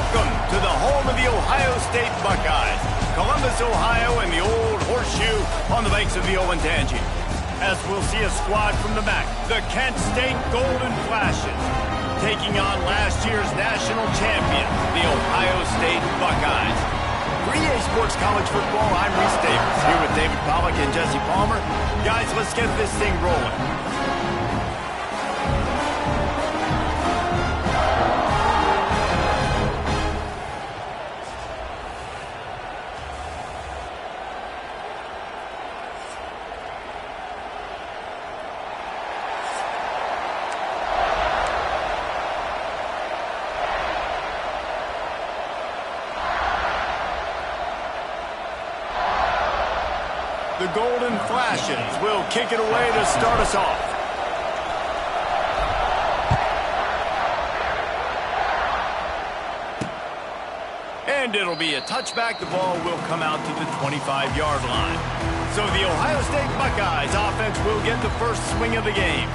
Welcome to the home of the Ohio State Buckeyes, Columbus, Ohio, and the old horseshoe on the banks of the Olentangy. As we'll see a squad from the MAC, the Kent State Golden Flashes, taking on last year's national champion, the Ohio State Buckeyes. For EA Sports College Football, I'm Reese Davis, here with David Pollack and Jesse Palmer. Guys, let's get this thing rolling. The Golden Flashes will kick it away to start us off. And it'll be a touchback. The ball will come out to the 25-yard line. So the Ohio State Buckeyes offense will get the first swing of the game.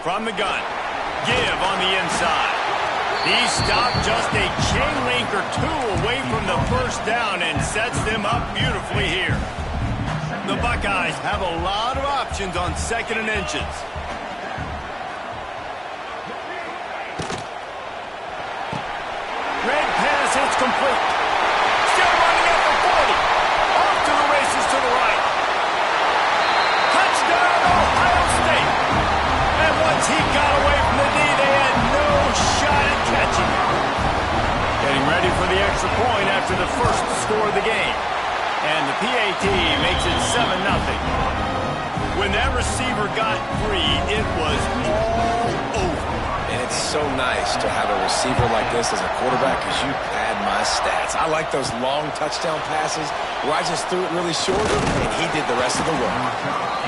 From the gun, give on the inside. He stopped just a chain link or two away from the first down and sets them up beautifully here. The Buckeyes have a lot of options on 2nd and inches. Red pass, it's complete. Still running at the 40. Off to the races to the right. Touchdown, Ohio State. And once he got away from the knee, they had no shot at catching him. Getting ready for the extra point after the first score of the game. And the PAT makes it 7-0. When that receiver got free, it was all over. And it's so nice to have a receiver like this as a quarterback because you pad my stats. I like those long touchdown passes where I just threw it really short and he did the rest of the work.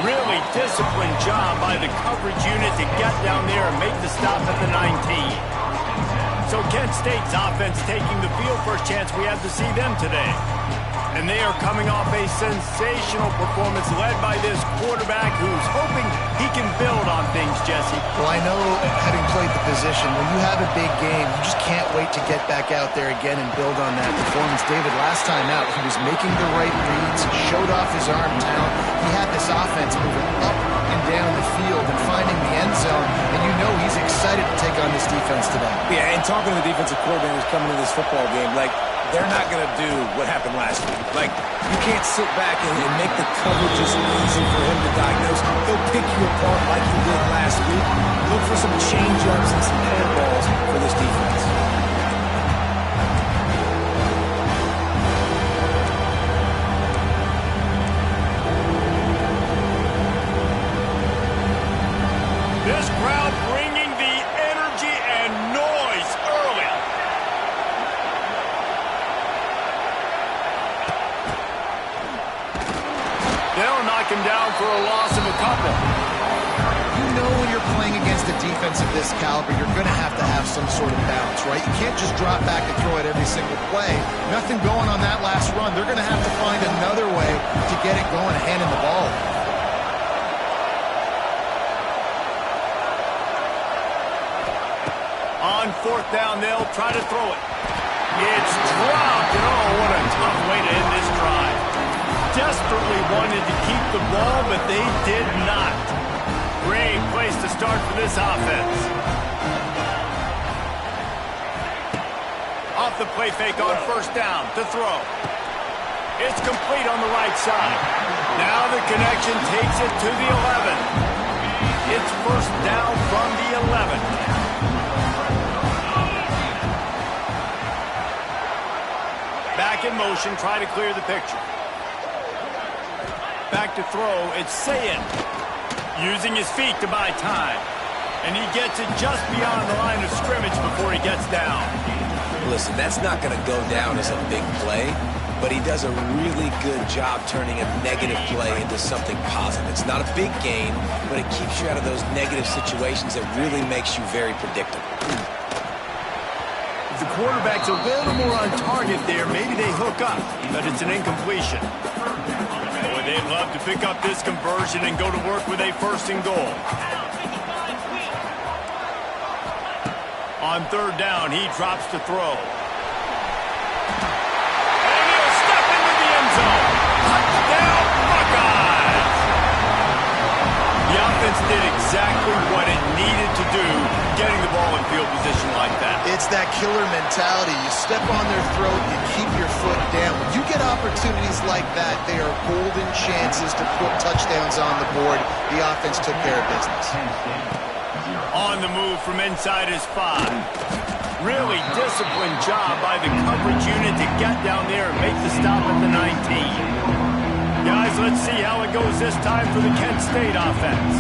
Really disciplined job by the coverage unit to get down there and make the stop at the 19. So Kent State's offense taking the field. First chance we have to see them today. And they are coming off a sensational performance led by this quarterback who's hoping he can build on things, Jesse. Well, I know, having played the position, when you have a big game, you just can't wait to get back out there again and build on that performance. David, last time out, he was making the right reads, showed off his arm talent. He had this offense moving up and down the field and finding the end zone, and you know he's excited to take on this defense today. Yeah, and talking to the defensive coordinators coming to this football game, like, they're not going to do what happened last week. Like, you can't sit back and make the coverages easy for him to diagnose. He'll pick you apart like he did last week. Look for some change-ups and some handballs for this defense. This crowd bringing the energy and noise early. They'll knock him down for a loss of a couple. You know when you're playing against a defense of this caliber, you're going to have some sort of balance, right? You can't just drop back and throw it every single play. Nothing going on that last run. They're going to have to find another way to get it going, handing the ball. On 4th down, they'll try to throw it. It's dropped, and oh, what a tough way to end this drive. Desperately wanted to keep the ball, but they did not. Great place to start for this offense. Off the play fake on 1st down to throw. It's complete on the right side. Now the connection takes it to the 11. It's 1st down from the 11. Back in motion, try to clear the picture. Back to throw, it's Sayin. Using his feet to buy time. And he gets it just beyond the line of scrimmage before he gets down. Listen, that's not going to go down as a big play, but he does a really good job turning a negative play into something positive. It's not a big gain, but it keeps you out of those negative situations that really makes you very predictable. If the quarterback's a little more on target there, maybe they hook up, but it's an incompletion. Boy, they'd love to pick up this conversion and go to work with a 1st and goal. On 3rd down, he drops to throw. And he'll step into the end zone. Touchdown, Buckeyes! The offense did exactly what it needed to do, getting the ball in field position like that. It's that killer mentality. You step on their throat, you keep your foot down. When you get opportunities like that, they are golden chances to put touchdowns on the board. The offense took care of business. On the move from inside his 5. Really disciplined job by the coverage unit to get down there and make the stop at the 19. Guys, let's see how it goes this time for the Kent State offense.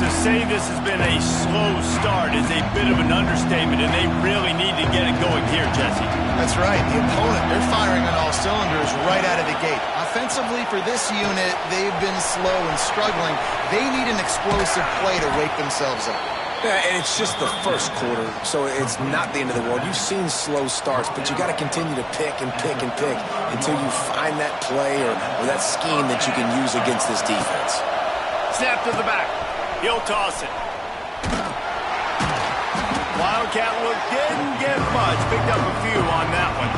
To say this has been a slow start is a bit of an understatement, and they really need to get it going here, Jesse. That's right. The opponent, they're firing on all cylinders right out of the gate. Offensively, for this unit, they've been slow and struggling. They need an explosive play to wake themselves up. Yeah, and it's just the 1st quarter, so it's not the end of the world. You've seen slow starts, but you got to continue to pick and pick and pick until you find that play or that scheme that you can use against this defense. Snap to the back. He'll toss it. Wildcat look didn't get much. Picked up a few on that one.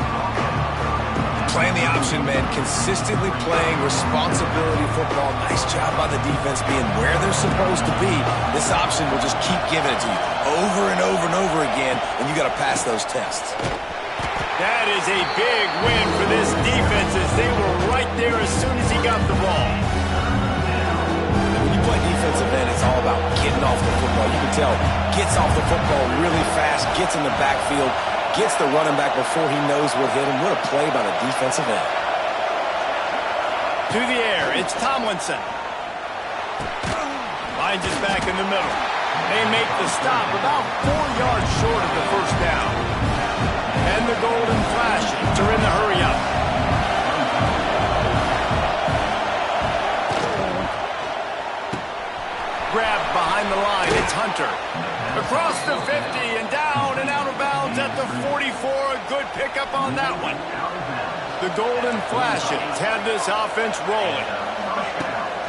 Playing the option, man. Consistently playing responsibility football. Nice job by the defense being where they're supposed to be. This option will just keep giving it to you over and over and over again, and you got to pass those tests. That is a big win for this defense as they were right there as soon as he got the ball. When you play defensive end, it's all about getting off the football. You can tell, gets off the football really fast, gets in the backfield, gets the running back before he knows what hit him. What a play by the defensive end. To the air, it's Tomlinson. Finds it back in the middle. They make the stop about 4 yards short of the 1st down. And the Golden Flashes are in the hurry-up. Grabbed behind the line, it's Hunter. Across the 50 and down and out of bounds at the 44. A good pickup on that one. The Golden Flashes had this offense rolling.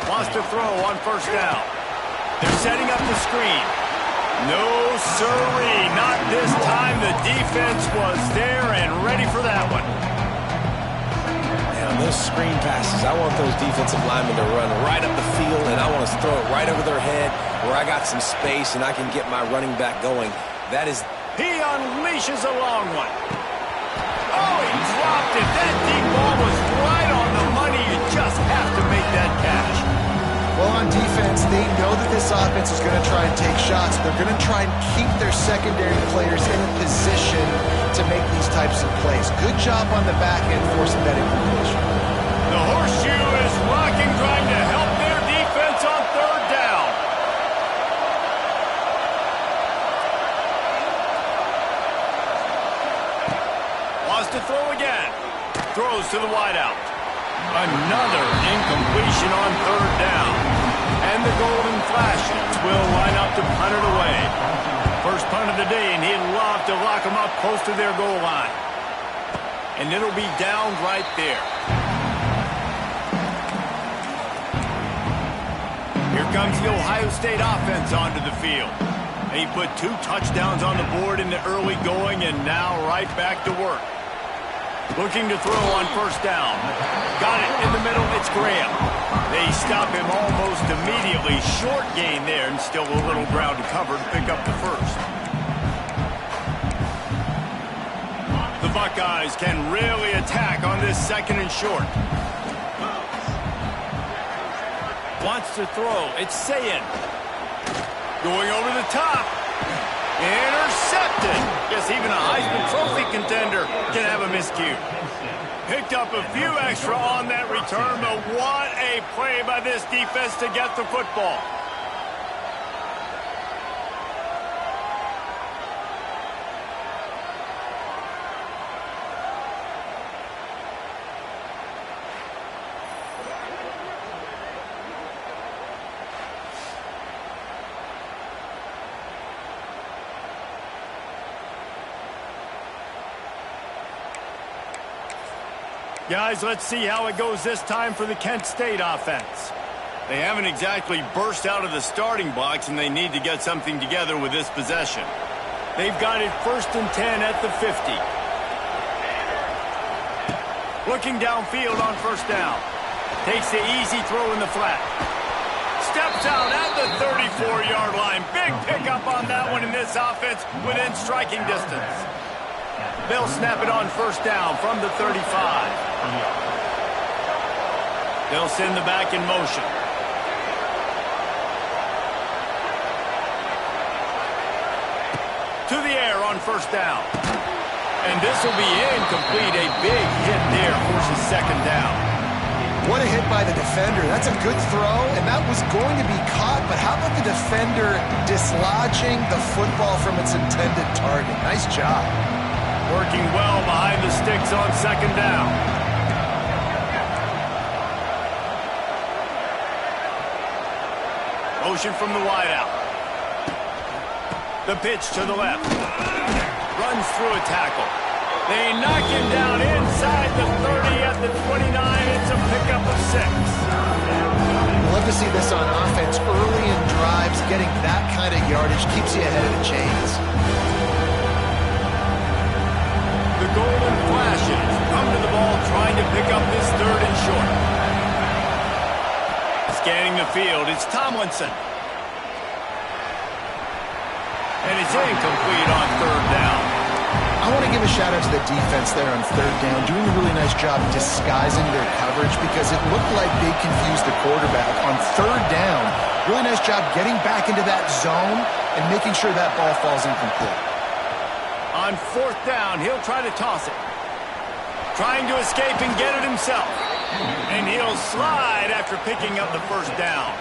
Wants to throw on 1st down. They're setting up the screen. No sirree, not this time. The defense was there and ready for that one. And on those screen passes, I want those defensive linemen to run right up the field, and I want to throw it right over their head where I got some space and I can get my running back going. That is... He unleashes a long one. Oh, he dropped it. That deep ball was right on the money. You just have to make that catch. Well, on defense, they know that this offense is going to try and take shots. They're going to try and keep their secondary players in position to make these types of plays. Good job on the back end forcing that incompletion. The horseshoe is rocking, trying to help their defense on 3rd down. Wants to throw again. Throws to the wideout. Another incompletion on 3rd down. And the Golden Flashes will line up to punt it away. First punt of the day, and he'd love to lock them up close to their goal line. And it'll be down right there. Here comes the Ohio State offense onto the field. He put 2 touchdowns on the board in the early going, and now right back to work. Looking to throw on 1st down. Got it in the middle, it's Graham. They stop him almost immediately. Short gain there, and still a little ground to cover to pick up the 1st. The Buckeyes can really attack on this 2nd and short. Wants to throw, it's Sayin. Going over the top. Intercepted. Guess even a Heisman Trophy contender can have a miscue. Picked up a few extra on that return, but what a play by this defense to get the football. Guys, let's see how it goes this time for the Kent State offense. They haven't exactly burst out of the starting blocks, and they need to get something together with this possession. They've got it 1st and 10 at the 50. Looking downfield on 1st down. Takes the easy throw in the flat. Steps out at the 34-yard line. Big pickup on that one in this offense within striking distance. They'll snap it on 1st down from the 35. They'll send the back in motion. To the air on 1st down. And this will be incomplete. A big hit there forces 2nd down. What a hit by the defender. That's a good throw, and that was going to be caught, but how about the defender dislodging the football from its intended target? Nice job. Working well behind the sticks on 2nd down. Motion from the wideout. The pitch to the left. Runs through a tackle. They knock him down inside the 30 at the 29. It's a pickup of 6. Love to see this on offense early in drives. Getting that kind of yardage keeps you ahead of the chains. The Golden Flashes come to the ball trying to pick up this 3rd and short. Scanning the field, it's Tomlinson. And it's incomplete on 3rd down. I want to give a shout out to the defense there on 3rd down, doing a really nice job disguising their coverage because it looked like they confused the quarterback. On 3rd down, really nice job getting back into that zone and making sure that ball falls incomplete. On 4th down, he'll try to toss it. Trying to escape and get it himself. And he'll slide after picking up the 1st down.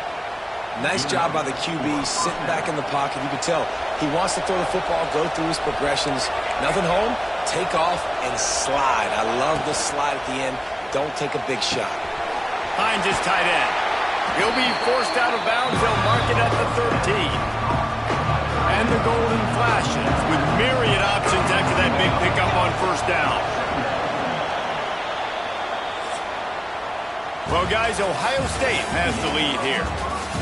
Nice job by the QB, sitting back in the pocket. You can tell he wants to throw the football, go through his progressions. Nothing home, take off, and slide. I love the slide at the end. Don't take a big shot. Hines is tight end. He'll be forced out of bounds. They'll mark it at the 13. And the Golden Flashes with myriad options after that big pickup on 1st down. Well, guys, Ohio State has the lead here.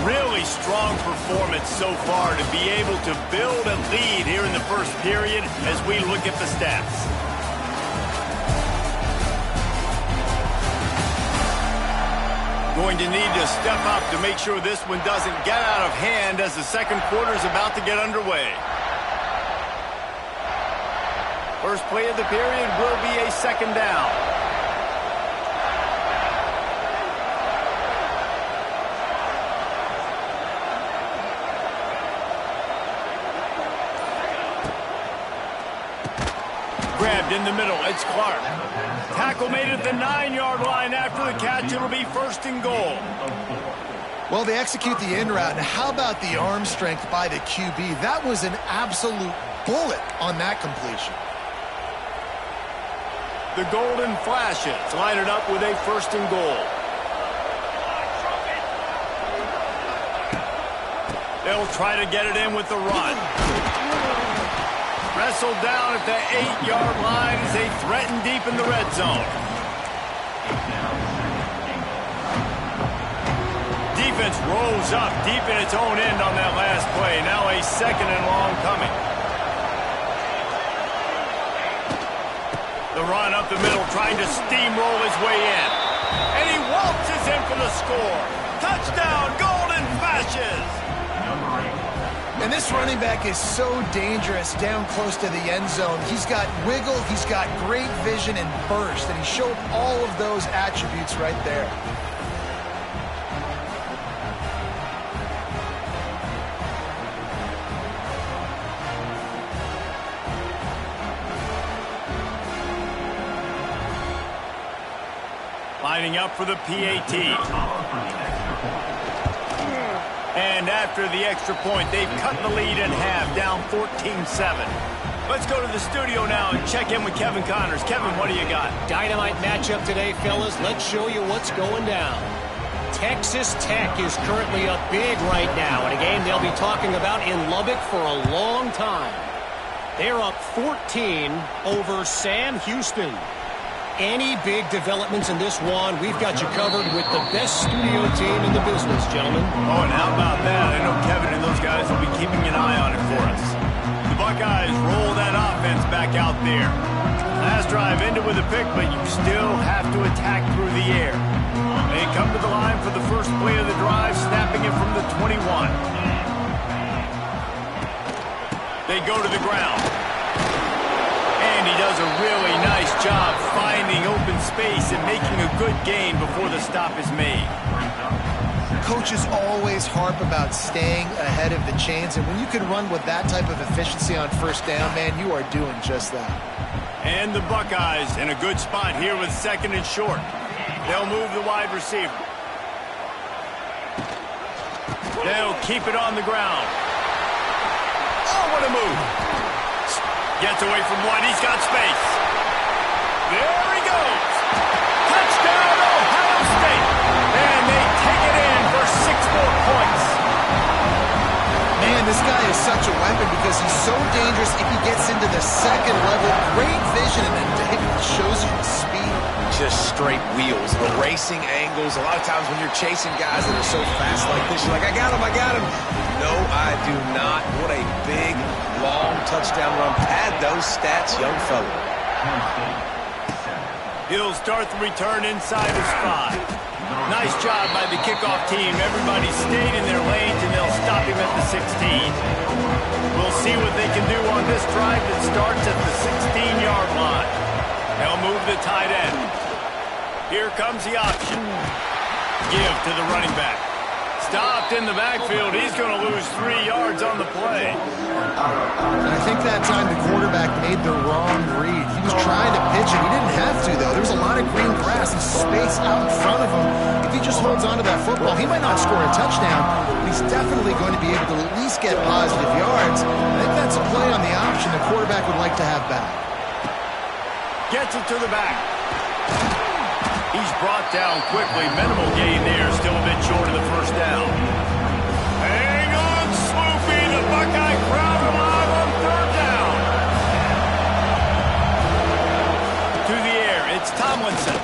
Really strong performance so far to be able to build a lead here in the 1st period as we look at the stats. Going to need to step up to make sure this one doesn't get out of hand as the 2nd quarter is about to get underway. First play of the period will be a 2nd down. Grabbed in the middle, it's Clark. Tackle made at the 9-yard line after the catch. It'll be 1st and goal. Well, they execute the in route. And how about the arm strength by the QB? That was an absolute bullet on that completion. The Golden Flashes line it up with a 1st and goal. They'll try to get it in with the run. Wrestled down at the 8-yard line as they threaten deep in the red zone. Defense rolls up deep in its own end on that last play. Now a 2nd and long coming. The run up the middle, trying to steamroll his way in. And he waltzes in for the score. Touchdown, Golden Flashes! And this running back is so dangerous down close to the end zone. He's got wiggle, he's got great vision and burst, and he showed all of those attributes right there. Lining up for the PAT. And after the extra point, they've cut the lead in half, down 14-7. Let's go to the studio now and check in with Kevin Connors. Kevin, what do you got? Dynamite matchup today, fellas. Let's show you what's going down. Texas Tech is currently up big right now in a game they'll be talking about in Lubbock for a long time. They're up 14 over Sam Houston. Any big developments in this one, we've got you covered with the best studio team in the business, gentlemen. Oh, and how about that? I know Kevin and those guys will be keeping an eye on it for us. The Buckeyes roll that offense back out there. Last drive ended with a pick, but you still have to attack through the air. They come to the line for the first play of the drive, snapping it from the 21. They go to the ground. And he does a really nice job finding open space and making a good gain before the stop is made. Coaches always harp about staying ahead of the chains, and when you can run with that type of efficiency on first down, man, you are doing just that. And the Buckeyes in a good spot here with second and short. They'll move the wide receiver. They'll keep it on the ground. Oh, what a move. Gets away from one. He's got space. There he goes. Touchdown, Ohio State. And they take it in for 6 more points. Man, this guy is such a weapon because he's so dangerous if he gets into the second level. Great vision, and then David shows you the speed. Just straight wheels, erasing angles. A lot of times when you're chasing guys that are so fast like this, you're like, I got him, I got him. No, I do not. What a big, long touchdown run. Pad those stats, young fella. He'll start the return inside his 5. Nice job by the kickoff team. Everybody stayed in their lanes, and they'll stop him at the 16. We'll see what they can do on this drive that starts at the 16-yard line. They'll move the tight end. Here comes the option. Give to the running back. Stopped in the backfield. He's going to lose 3 yards on the play. I think that time the quarterback made the wrong read. He was trying to pitch it. He didn't have to, though. There was a lot of green grass and space out in front of him. If he just holds on to that football, he might not score a touchdown, but he's definitely going to be able to at least get positive yards. I think that's a play on the option the quarterback would like to have back. Gets it to the back. He's brought down quickly. Minimal gain there. Still a bit short of the first down. Hang on, Swoopy. The Buckeye crowd alive on 3rd down. To the air. It's Tomlinson.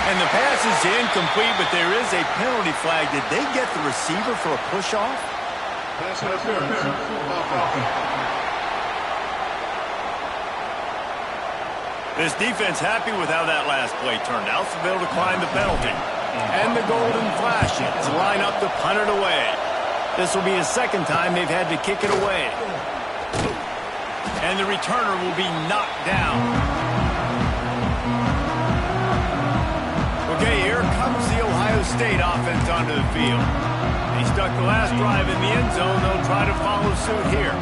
And the pass is incomplete, but there is a penalty flag. Did they get the receiver for a push-off? Pass interference. This defense happy with how that last play turned out, so they'll decline the penalty. And the golden flashes line up to punt it away. This will be the second time they've had to kick it away. And the returner will be knocked down. Okay, here comes the Ohio State offense onto the field. They stuck the last drive in the end zone. They'll try to follow suit here.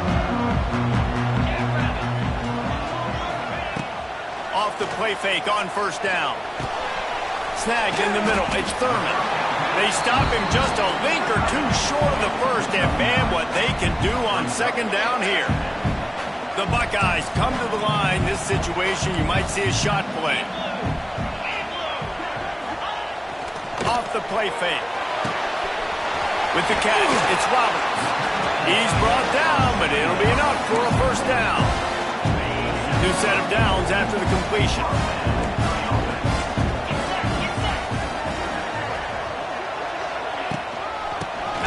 Off the play fake on first down. Snagged in the middle. It's Thurman. They stop him just a link or two short of the first, and man, what they can do on second down here. The Buckeyes come to the line. This situation, you might see a shot play. Off the play fake. With the catch, it's Roberts. He's brought down, but it'll be enough for a first down. New set of downs after the completion.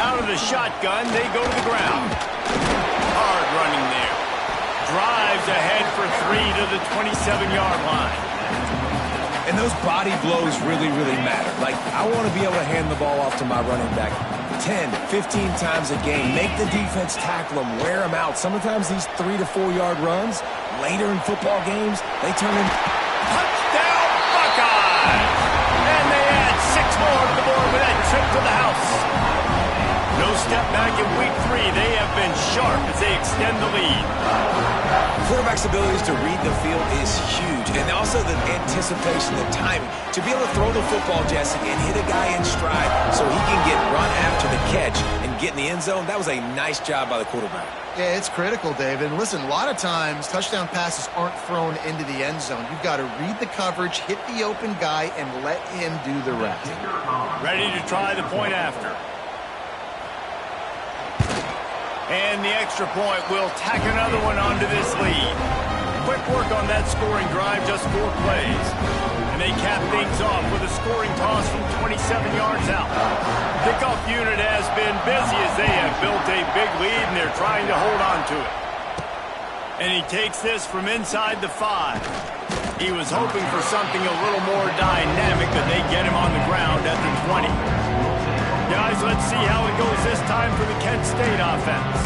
Out of the shotgun, they go to the ground. Hard running there. Drives ahead for 3 to the 27-yard line. And those body blows really, really matter. Like, I want to be able to hand the ball off to my running back 10, 15 times a game. Make the defense tackle them, wear them out. Sometimes these 3 to 4 yard runs, later in football games, they turn in. Touchdown, Buckeyes! And they add 6 more to the board with that trip to the house. No step back in week 3. They have been sharp as they extend the lead. Quarterback's abilities to read the field is huge, and also the anticipation, the timing. To be able to throw the football, Jesse, and hit a guy in stride so he can get run after the catch and get in the end zone, that was a nice job by the quarterback. Yeah, it's critical, David. And listen, a lot of times touchdown passes aren't thrown into the end zone. You've got to read the coverage, hit the open guy, and let him do the rest. Ready to try the point after. And the extra point will tack another one onto this lead. quick work on that scoring drive, just 4 plays. And they cap things off with a scoring toss from 27 yards out. Kickoff unit has been busy as they have built a big lead, and they're trying to hold on to it. And he takes this from inside the 5. He was hoping for something a little more dynamic, but they get him on the ground at the 20. Guys, let's see how it goes this time for the Kent State offense.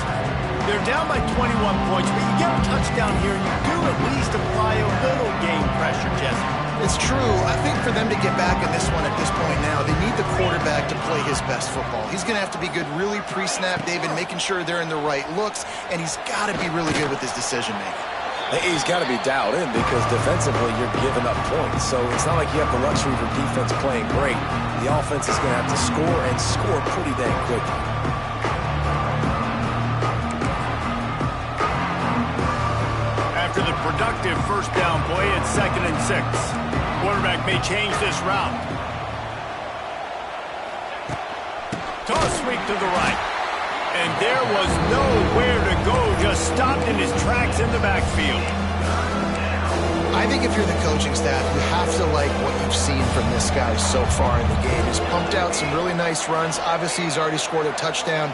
They're down by 21 points, but you get a touchdown here, and you do at least apply a little game pressure, Jesse. It's true. I think for them to get back in this one at this point now, they need the quarterback to play his best football. He's going to have to be good really pre-snap, David, making sure they're in the right looks, and he's got to be really good with his decision-making. He's got to be dialed in because defensively you're giving up points. So it's not like you have the luxury of your defense playing great. The offense is going to have to score and score pretty dang quickly. After the productive first down play, it's 2nd and 6. Quarterback may change this route. Toss sweep to the right. And there was nowhere to go, just stopped in his tracks in the backfield. I think if you're the coaching staff, you have to like what you've seen from this guy so far in the game. He's pumped out some really nice runs. Obviously, he's already scored a touchdown.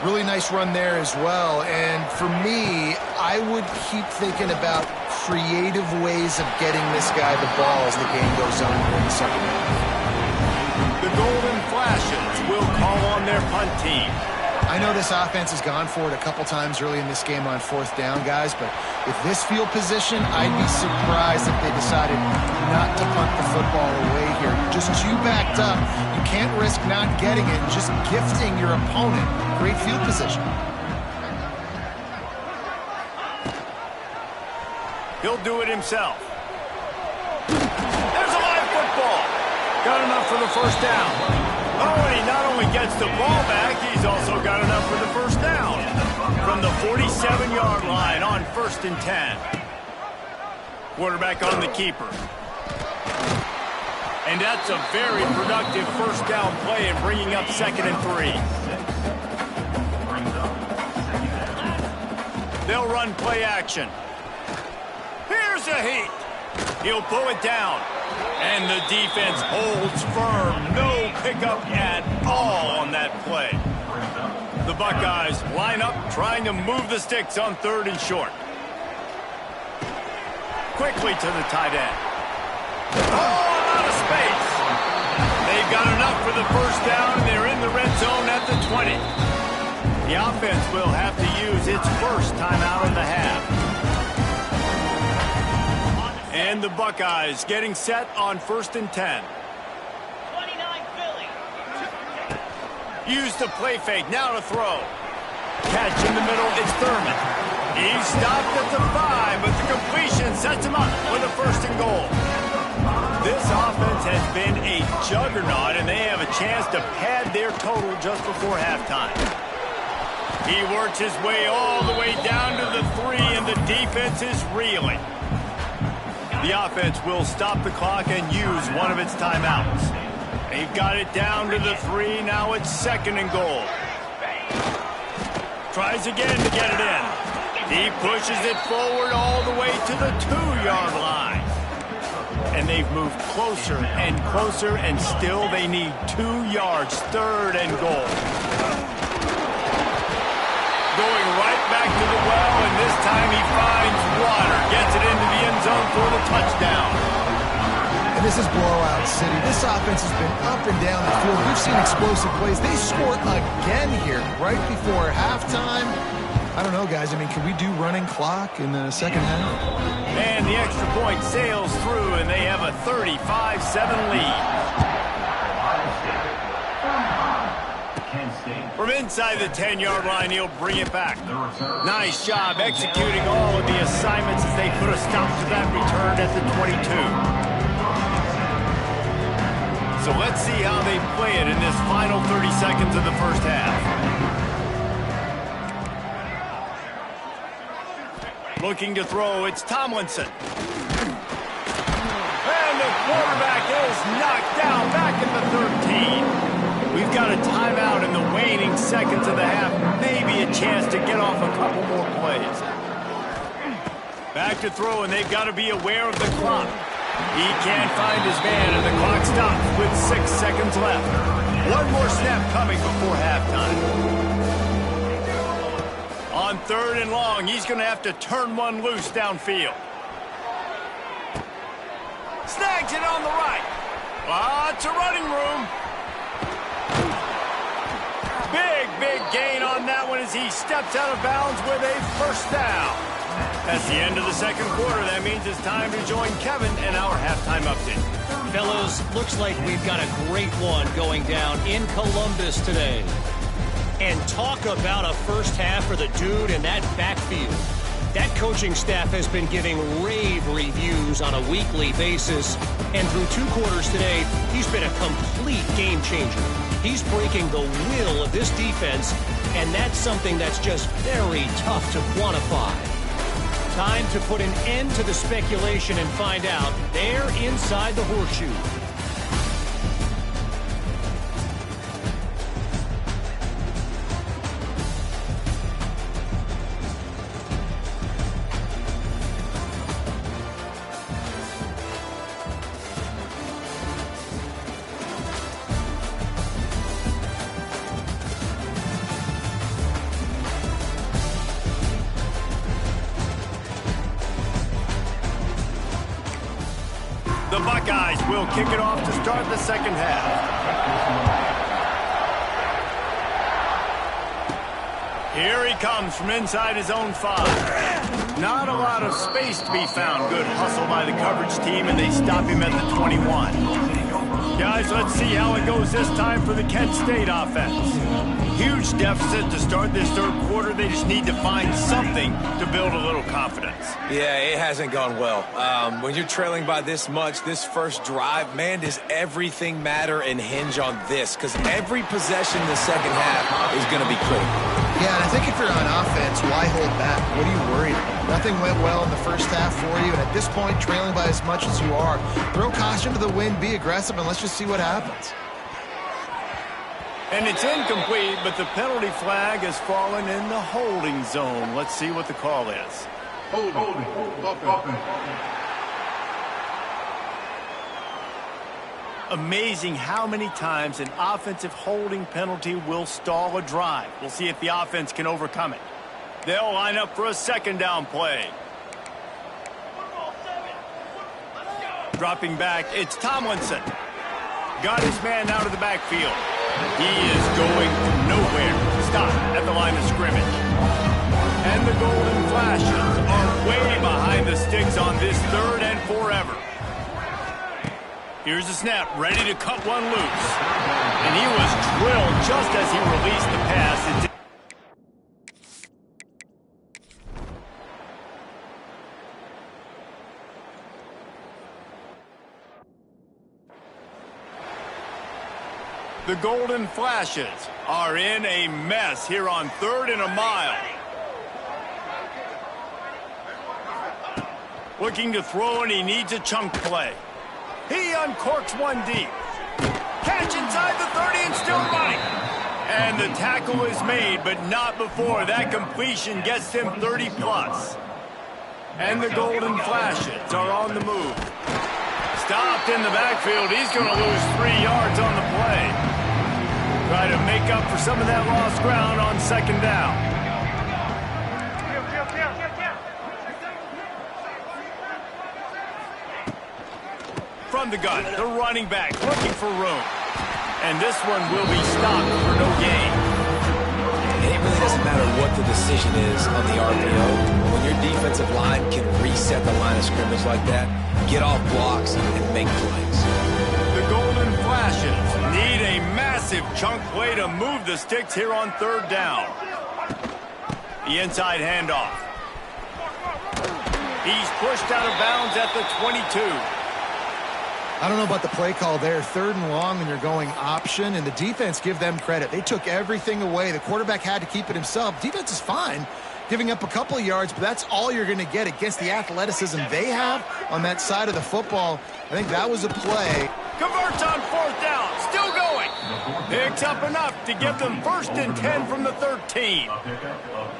Really nice run there as well. And for me, I would keep thinking about creative ways of getting this guy the ball as the game goes on in the second half. The Golden Flashes will call on their punt team. I know this offense has gone for it a couple times early in this game on 4th down, guys, but with this field position, I'd be surprised if they decided not to punt the football away here. Just too backed up. You can't risk not getting it, just gifting your opponent great field position. He'll do it himself. There's a live football. Got enough for the first down. Oh, and he not only gets the ball back, he's also got enough for the first down. From the 47-yard line on 1st and 10. Quarterback on the keeper. And that's a very productive first down play and bringing up 2nd and 3. They'll run play action. Here's a heat. He'll pull it down. And the defense holds firm. No pickup at all on that play. The Buckeyes line up, trying to move the sticks on 3rd and short. Quickly to the tight end. Oh, out of space. They've got enough for the first down, and they're in the red zone at the 20. The offense will have to use its first timeout of the half. And the Buckeyes getting set on 1st and 10. 29 Philly. Use the play fake, now to throw. Catch in the middle, it's Thurman. He's stopped at the 5, but the completion sets him up with a 1st and goal. This offense has been a juggernaut, and they have a chance to pad their total just before halftime. He works his way all the way down to the 3, and the defense is reeling. The offense will stop the clock and use one of its timeouts. They've got it down to the 3. Now it's 2nd and goal. Tries again to get it in. He pushes it forward all the way to the 2-yard line. And they've moved closer and closer, and still they need 2 yards. 3rd and goal. Going right back to the well, and this time he finds water. Gets it into the end zone for the touchdown. And this is blowout city. This offense has been up and down the field. We've seen explosive plays. They score again here right before halftime. I don't know, guys. I mean, can we do running clock in the second half? And the extra point sails through, and they have a 35-7 lead. From inside the 10-yard line, he'll bring it back. Nice job executing all of the assignments as they put a stop to that return at the 22. So let's see how they play it in this final 30 seconds of the first half. Looking to throw, it's Tomlinson. And the quarterback is knocked down back at the 13. We've got a timeout in the waning seconds of the half. Maybe a chance to get off a couple more plays. Back to throw, and they've got to be aware of the clock. He can't find his man, and the clock stops with 6 seconds left. One more snap coming before halftime. On 3rd and long, he's going to have to turn one loose downfield. Snags it on the right. Lots of running room. Big gain on that one as he steps out of bounds with a first down. That's the end of the second quarter. That means it's time to join Kevin in our halftime update. Fellas, looks like we've got a great one going down in Columbus today. And talk about a first half for the dude in that backfield. That coaching staff has been giving rave reviews on a weekly basis. And through 2 quarters today, he's been a complete game changer. He's breaking the will of this defense, and that's something that's just very tough to quantify. Time to put an end to the speculation and find out there inside the horseshoe. The Buckeyes will kick it off to start the second half. Here he comes from inside his own 5. Not a lot of space to be found. Good hustle by the coverage team, and they stop him at the 21. Guys, let's see how it goes this time for the Kent State offense. Huge deficit to start this third quarter. They just need to find something to build a little confidence. Yeah, it hasn't gone well. When you're trailing by this much, this first drive, man, does everything matter and hinge on this? Because every possession in the second half is going to be critical. Yeah, and I think if you're on offense, why hold back? What are you worried about? Nothing went well in the first half for you, and at this point, trailing by as much as you are, throw caution to the wind, be aggressive, and let's just see what happens. And it's incomplete, but the penalty flag has fallen in the holding zone. Let's see what the call is. Holding. Amazing how many times an offensive holding penalty will stall a drive. We'll see if the offense can overcome it. They'll line up for a second down play. Dropping back, it's Tomlinson. Got his man out of the backfield. He is going nowhere. Stop at the line of scrimmage. And the Golden Flashes are way behind the sticks on this 3rd and forever. Here's the snap, ready to cut one loose. And he was drilled just as he released the pass. The Golden Flashes are in a mess here on 3rd and a mile. Looking to throw, and he needs a chunk play. He uncorks one deep. Catch inside the 30 and still running. And the tackle is made, but not before that completion gets him 30+. And the Golden Flashes are on the move. Stopped in the backfield. He's going to lose 3 yards on the play. Try to make up for some of that lost ground on second down. From the gun, the running back looking for room. And this one will be stopped for no gain. It really doesn't matter what the decision is on the RPO. When your defensive line can reset the line of scrimmage like that, get off blocks and make plays. The Golden Flashes need a massive chunk play to move the sticks here on 3rd down. The inside handoff. He's pushed out of bounds at the 22. I don't know about the play call there. 3rd and long, and you're going option, and the defense, give them credit. They took everything away. The quarterback had to keep it himself. Defense is fine, giving up a couple of yards, but that's all you're going to get against the athleticism they have on that side of the football. I think that was a play. Converts on 4th down, still going. Picks up enough to give them 1st and 10 from the 13.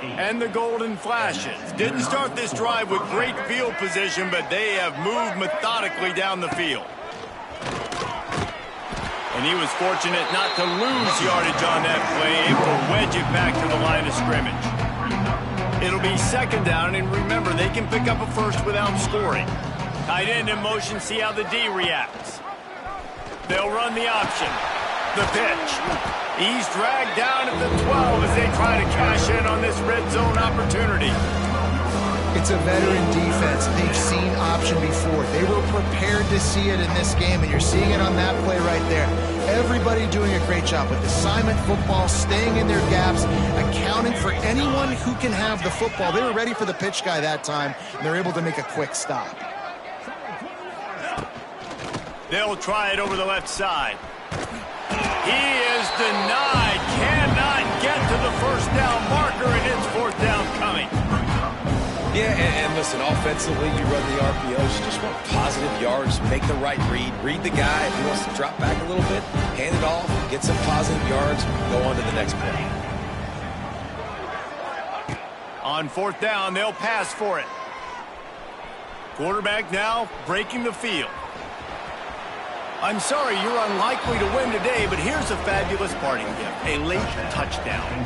And the golden flashes. Didn't start this drive with great field position, but they have moved methodically down the field. And he was fortunate not to lose yardage on that play, able to wedge it back to the line of scrimmage. It'll be 2nd down, and remember, they can pick up a first without scoring. Tight end in motion, see how the D reacts. They'll run the option. The pitch. He's dragged down at the 12 as they try to cash in on this red zone opportunity. It's a veteran defense. They've seen option before. They were prepared to see it in this game, and you're seeing it on that play right there. Everybody doing a great job with assignment football, staying in their gaps, accounting for anyone who can have the football. They were ready for the pitch guy that time, and they're able to make a quick stop. They'll try it over the left side. He is denied. Cannot get to the 1st down marker, and it's 4th down coming. Yeah, and listen, offensively, you run the RPOs. You just want positive yards, make the right read the guy. If he wants to drop back a little bit, hand it off, get some positive yards, go on to the next play. On 4th down, they'll pass for it. Quarterback now breaking the field. I'm sorry, you're unlikely to win today, but here's a fabulous parting gift, a late touchdown.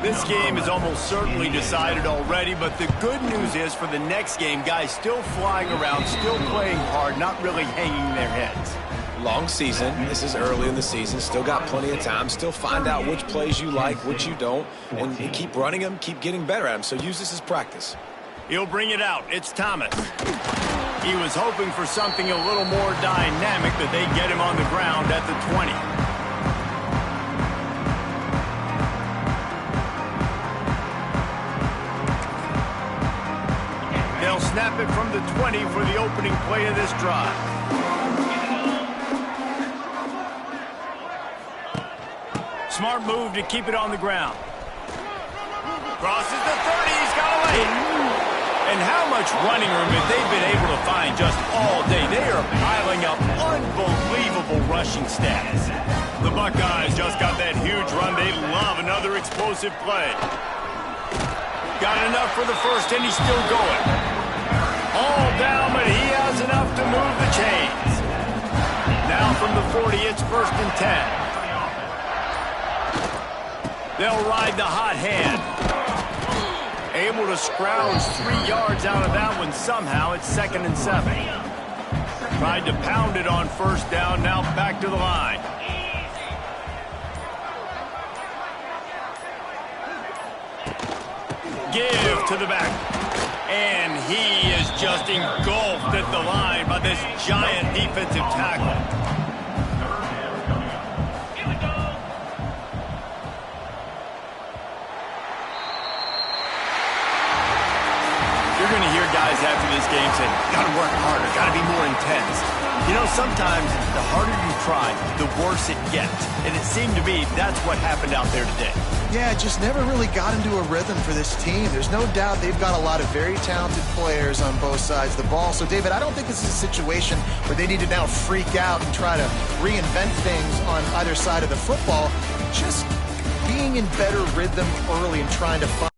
This game is almost certainly decided already, but the good news is for the next game, guys still flying around, still playing hard, not really hanging their heads. Long season. This is early in the season. Still got plenty of time. Still find out which plays you like, which you don't, and keep running them, keep getting better at them. So use this as practice. He'll bring it out. It's Thomas. He was hoping for something a little more dynamic, but they get him on the ground at the 20. They'll snap it from the 20 for the opening play of this drive. Smart move to keep it on the ground. Crosses the 30. He's got away. And how much running room have they been able to find just all day? They are piling up unbelievable rushing stats. The Buckeyes just got that huge run. They love another explosive play. Got enough for the first, and he's still going. All down, but he has enough to move the chains. Now from the 40, it's 1st and 10. They'll ride the hot hand. Able to scrounge 3 yards out of that one somehow. It's 2nd and 7. Tried to pound it on 1st down. Now back to the line. Give to the back. And he is just engulfed at the line by this giant defensive tackle. You're going to hear guys after this game say, got to work harder, got to be more intense. You know, sometimes the harder you try, the worse it gets. And it seemed to me that's what happened out there today. Yeah, just never really got into a rhythm for this team. There's no doubt they've got a lot of very talented players on both sides of the ball. So, David, I don't think this is a situation where they need to now freak out and try to reinvent things on either side of the football. Just being in better rhythm early and trying to find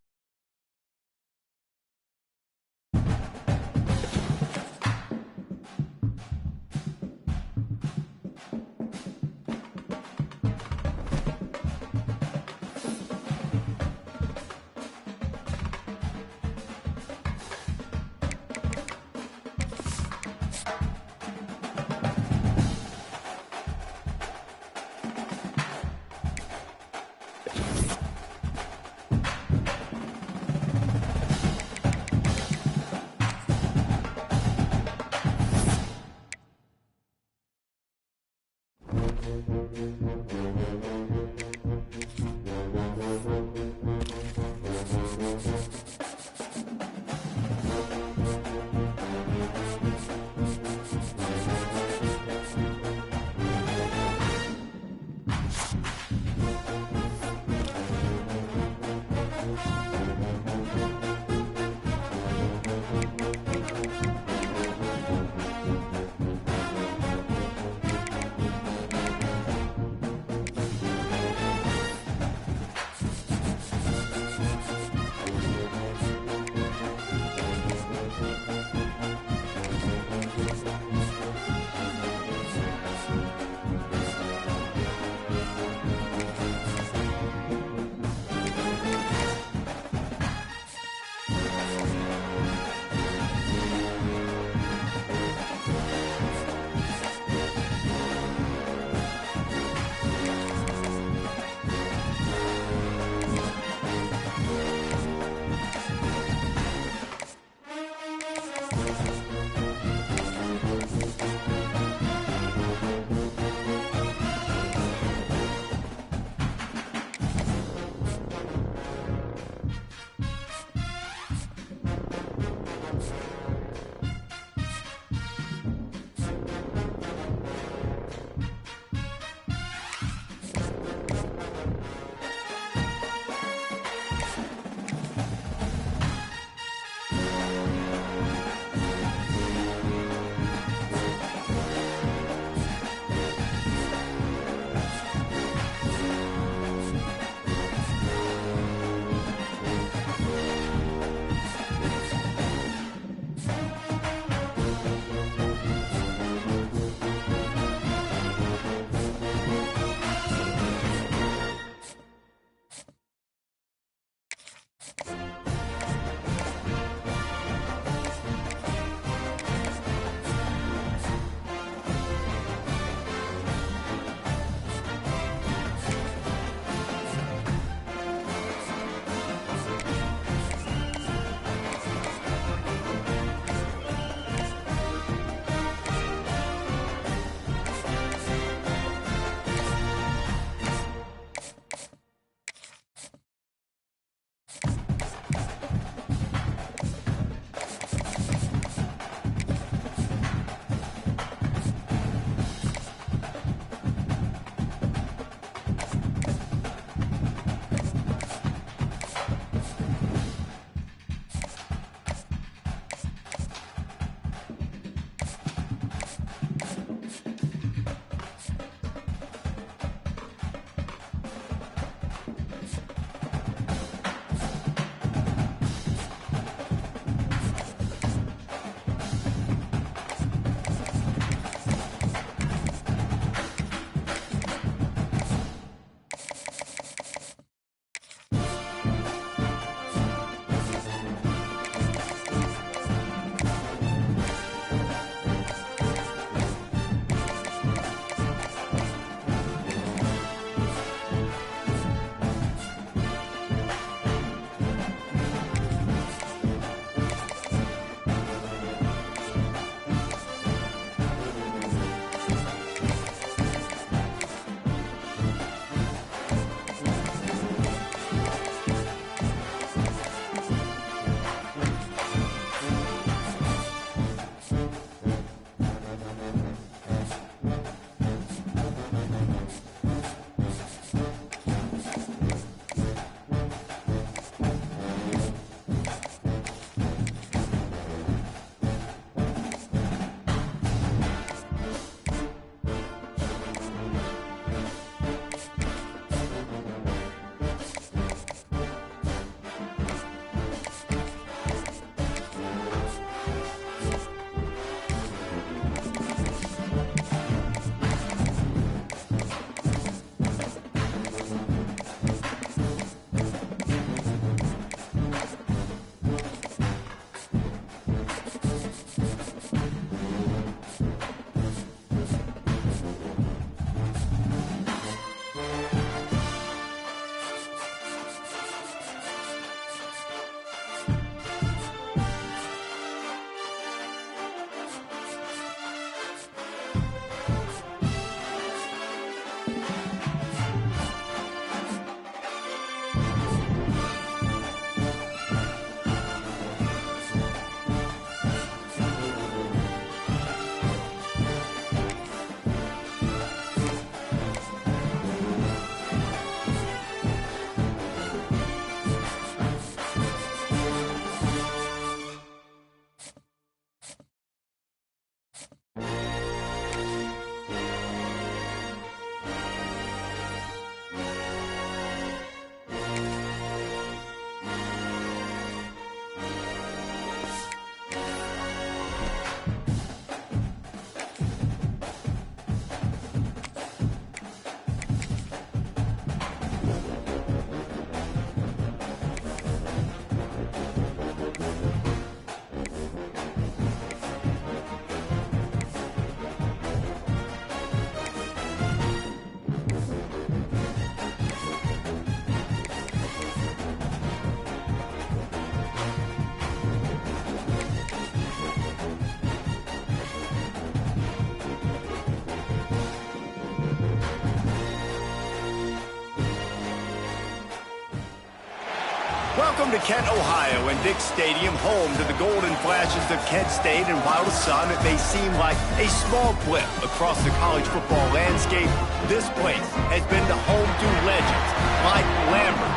Welcome to Kent, Ohio, and Dick's Stadium, home to the golden flashes of Kent State. And while to some it may seem like a small blip across the college football landscape, this place has been the home to legends like Lambert,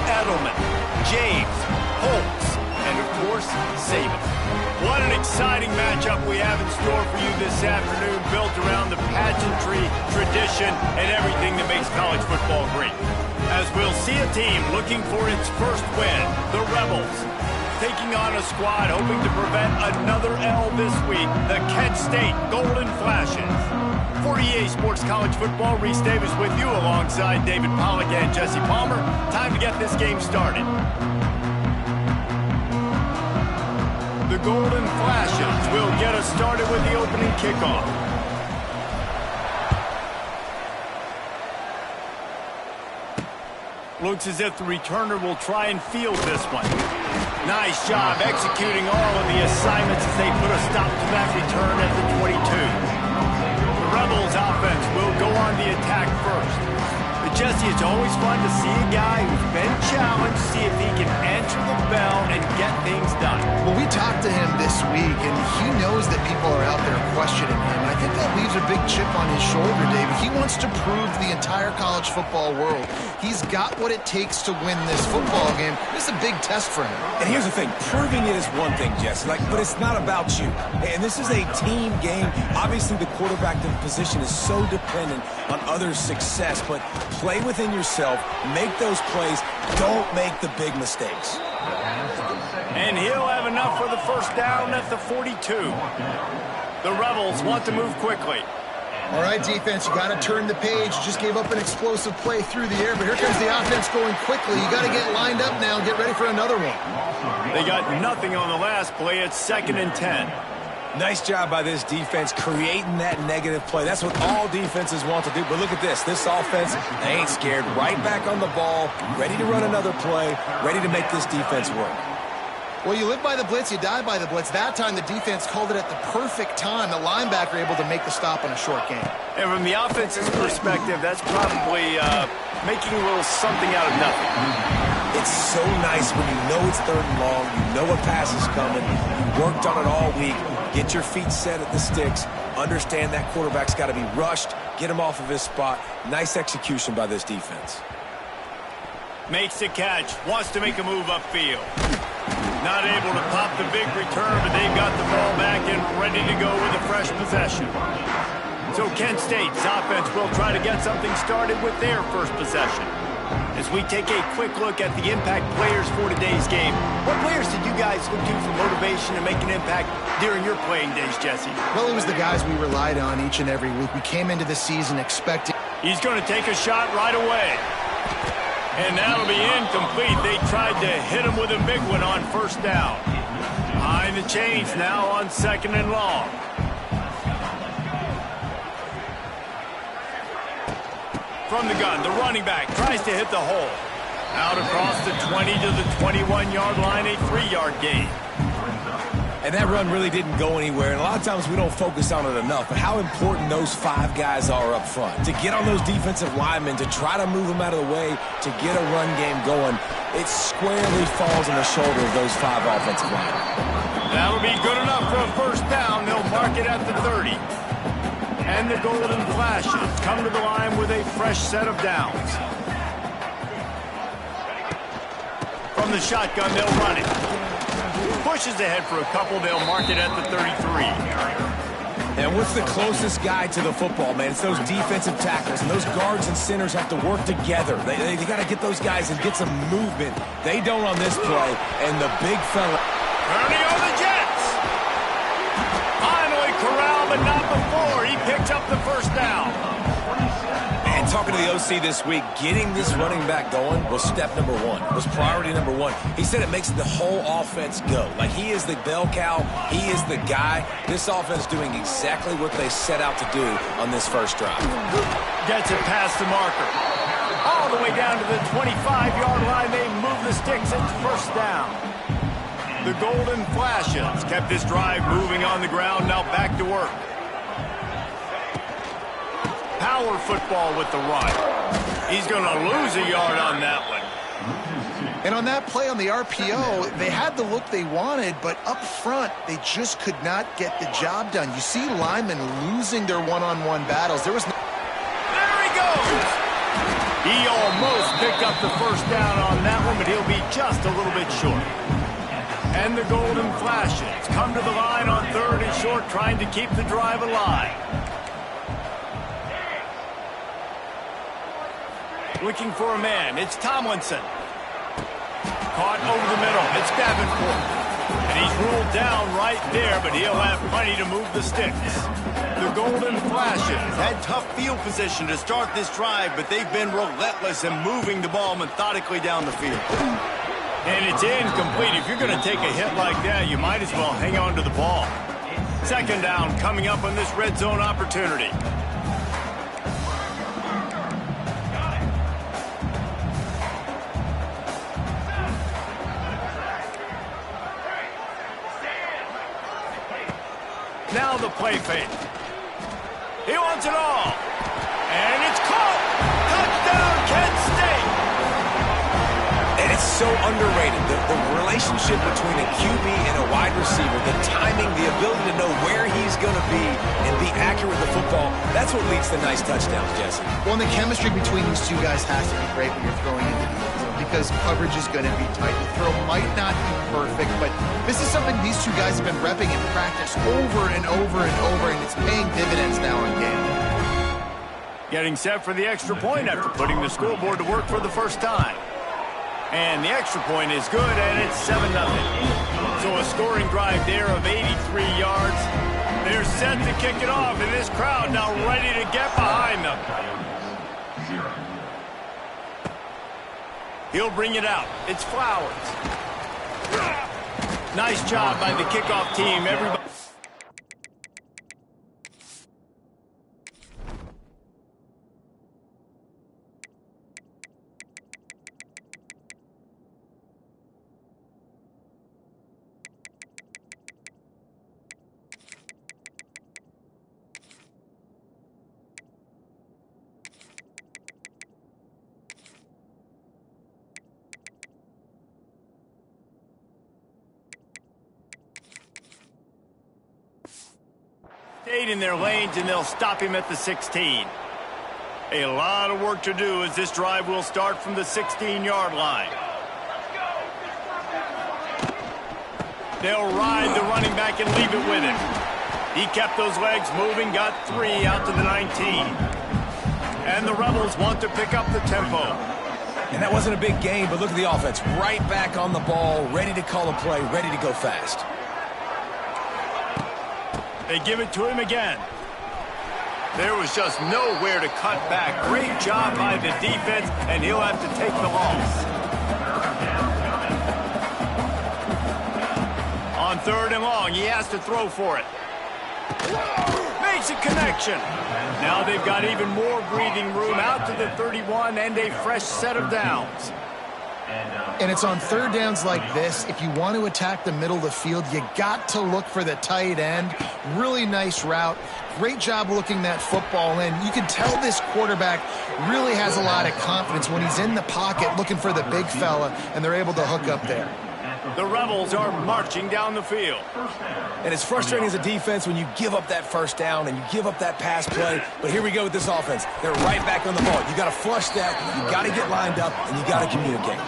Edelman, James, Holtz, and of course, Saban. What an exciting matchup we have in store for you this afternoon, built around the pageantry, tradition, and everything that makes college football great. As we'll see a team looking for its first win, the Rebels, taking on a squad hoping to prevent another L this week, the Kent State Golden Flashes. For EA Sports College Football, Reese Davis with you alongside David Pollack and Jesse Palmer. Time to get this game started. The Golden Flashes will get us started with the opening kickoff. Looks as if the returner will try and field this one. Nice job executing all of the assignments as they put a stop to that return at the 22. The Rebels offense will go on the attack first. But Jesse, it's always fun to see a guy who's been challenged, see if he can answer the bell and get things done. Well, we talked to him this week, and he knows that people are out there questioning him. I think that leaves a big chip on his shoulder, David. He wants to prove to the entire college football world he's got what it takes to win this football game. This is a big test for him. And here's the thing, proving it is one thing, Jesse, but it's not about you. And this is a team game. Obviously, the quarterback position is so dependent on others' success, but play within yourself, make those plays, don't make the big mistakes. And he'll have enough for the first down at the 42. The Rebels want to move quickly. All right, defense, you got to turn the page. Just gave up an explosive play through the air, but here comes the offense going quickly. You got to get lined up now and get ready for another one. They got nothing on the last play. It's 2nd and 10. Nice job by this defense creating that negative play. That's what all defenses want to do. But look at this. This offense, they ain't scared. Right back on the ball, ready to run another play, ready to make this defense work. Well, you live by the blitz, you die by the blitz. That time, the defense called it at the perfect time. The linebacker able to make the stop on a short game. And from the offense's perspective, that's probably making a little something out of nothing. It's so nice when you know it's 3rd and long, you know a pass is coming, you worked on it all week, get your feet set at the sticks, understand that quarterback's got to be rushed, get him off of his spot. Nice execution by this defense. Makes the catch, wants to make a move upfield. Not able to pop the big return, but they've got the ball back and ready to go with a fresh possession. So Kent State's offense will try to get something started with their first possession. As we take a quick look at the impact players for today's game, what players did you guys look to for motivation and make an impact during your playing days, Jesse? Well, it was the guys we relied on each and every week. We came into the season expecting... He's going to take a shot right away. And that'll be incomplete. They tried to hit him with a big one on first down. Behind the chains now on 2nd and long. From the gun, the running back tries to hit the hole. Out across the 20 to the 21-yard line, a 3-yard gain. And that run really didn't go anywhere. And a lot of times we don't focus on it enough. But how important those 5 guys are up front. To get on those defensive linemen, to try to move them out of the way, to get a run game going, it squarely falls on the shoulder of those 5 offensive linemen. That'll be good enough for a first down. They'll mark it at the 30. And the Golden Flashes come to the line with a fresh set of downs. From the shotgun, they'll run it. Pushes ahead for a couple. They'll mark it at the 33. And what's the closest guy to the football, man? It's those defensive tackles, and those guards and centers have to work together. They got to get those guys and get some movement. They don't on this play, and the big fella. Turning on the Jets. Finally corralled, but not before. He picks up the first down. And talking to the OC this week, getting this running back going was step number 1, was priority number 1. He said it makes the whole offense go. Like, he is the bell cow. He is the guy. This offense doing exactly what they set out to do on this first drive. Gets it past the marker. All the way down to the 25-yard line. They move the sticks. It's first down. The Golden Flashes kept this drive moving on the ground. Now back to work. Power football with the run. He's going to lose a yard on that one. And on that play on the RPO, they had the look they wanted, but up front, they just could not get the job done. You see linemen losing their one-on-one battles. There was no... There he goes! He almost picked up the first down on that one, but he'll be just a little bit short. And the golden flashes come to the line on 3rd and short, trying to keep the drive alive. Looking for a man. It's Tomlinson. Caught over the middle. It's Davenport. And he's ruled down right there, but he'll have plenty to move the sticks. The Golden Flashes had tough field position to start this drive, but they've been relentless in moving the ball methodically down the field. And it's incomplete. If you're going to take a hit like that, you might as well hang on to the ball. 2nd down coming up on this red zone opportunity. Now the play fake. He wants it all. And it's caught. Touchdown, Kent State. And it's so underrated. The relationship between a QB and a wide receiver, the timing, the ability to know where he's going to be and be accurate with the football, that's what leads to nice touchdowns, Jesse. Well, and the chemistry between these two guys has to be great when you're throwing into the end zone because coverage is going to be tight. The throw might not be perfect, but this is something these two guys have been repping in practice over and over and over, and it's paying dividends now in game. Getting set for the extra point after putting the scoreboard to work for the first time. And the extra point is good, and it's 7-0. So a scoring drive there of 83 yards. They're set to kick it off, and this crowd now ready to get behind them. He'll bring it out. It's Flowers. Nice job by the kickoff team. Everybody. Stayed in their lanes, and they'll stop him at the 16. A lot of work to do as this drive will start from the 16-yard line. They'll ride the running back and leave it with him. He kept those legs moving, got 3 out to the 19. And the Rebels want to pick up the tempo. And that wasn't a big gain, but look at the offense. Right back on the ball, ready to call a play, ready to go fast. They give it to him again. There was just nowhere to cut back. Great job by the defense, and he'll have to take the loss. On 3rd and long, he has to throw for it. Makes a connection. Now they've got even more breathing room out to the 31 and a fresh set of downs. And it's on 3rd downs like this, if you want to attack the middle of the field, you got to look for the tight end. Really nice route. Great job looking that football in. You can tell this quarterback really has a lot of confidence when he's in the pocket looking for the big fella, and they're able to hook up there. The Rebels are marching down the field. And it's frustrating as a defense when you give up that first down and you give up that pass play. But here we go with this offense. They're right back on the ball. You got to flush that. You got to get lined up, and you got to communicate.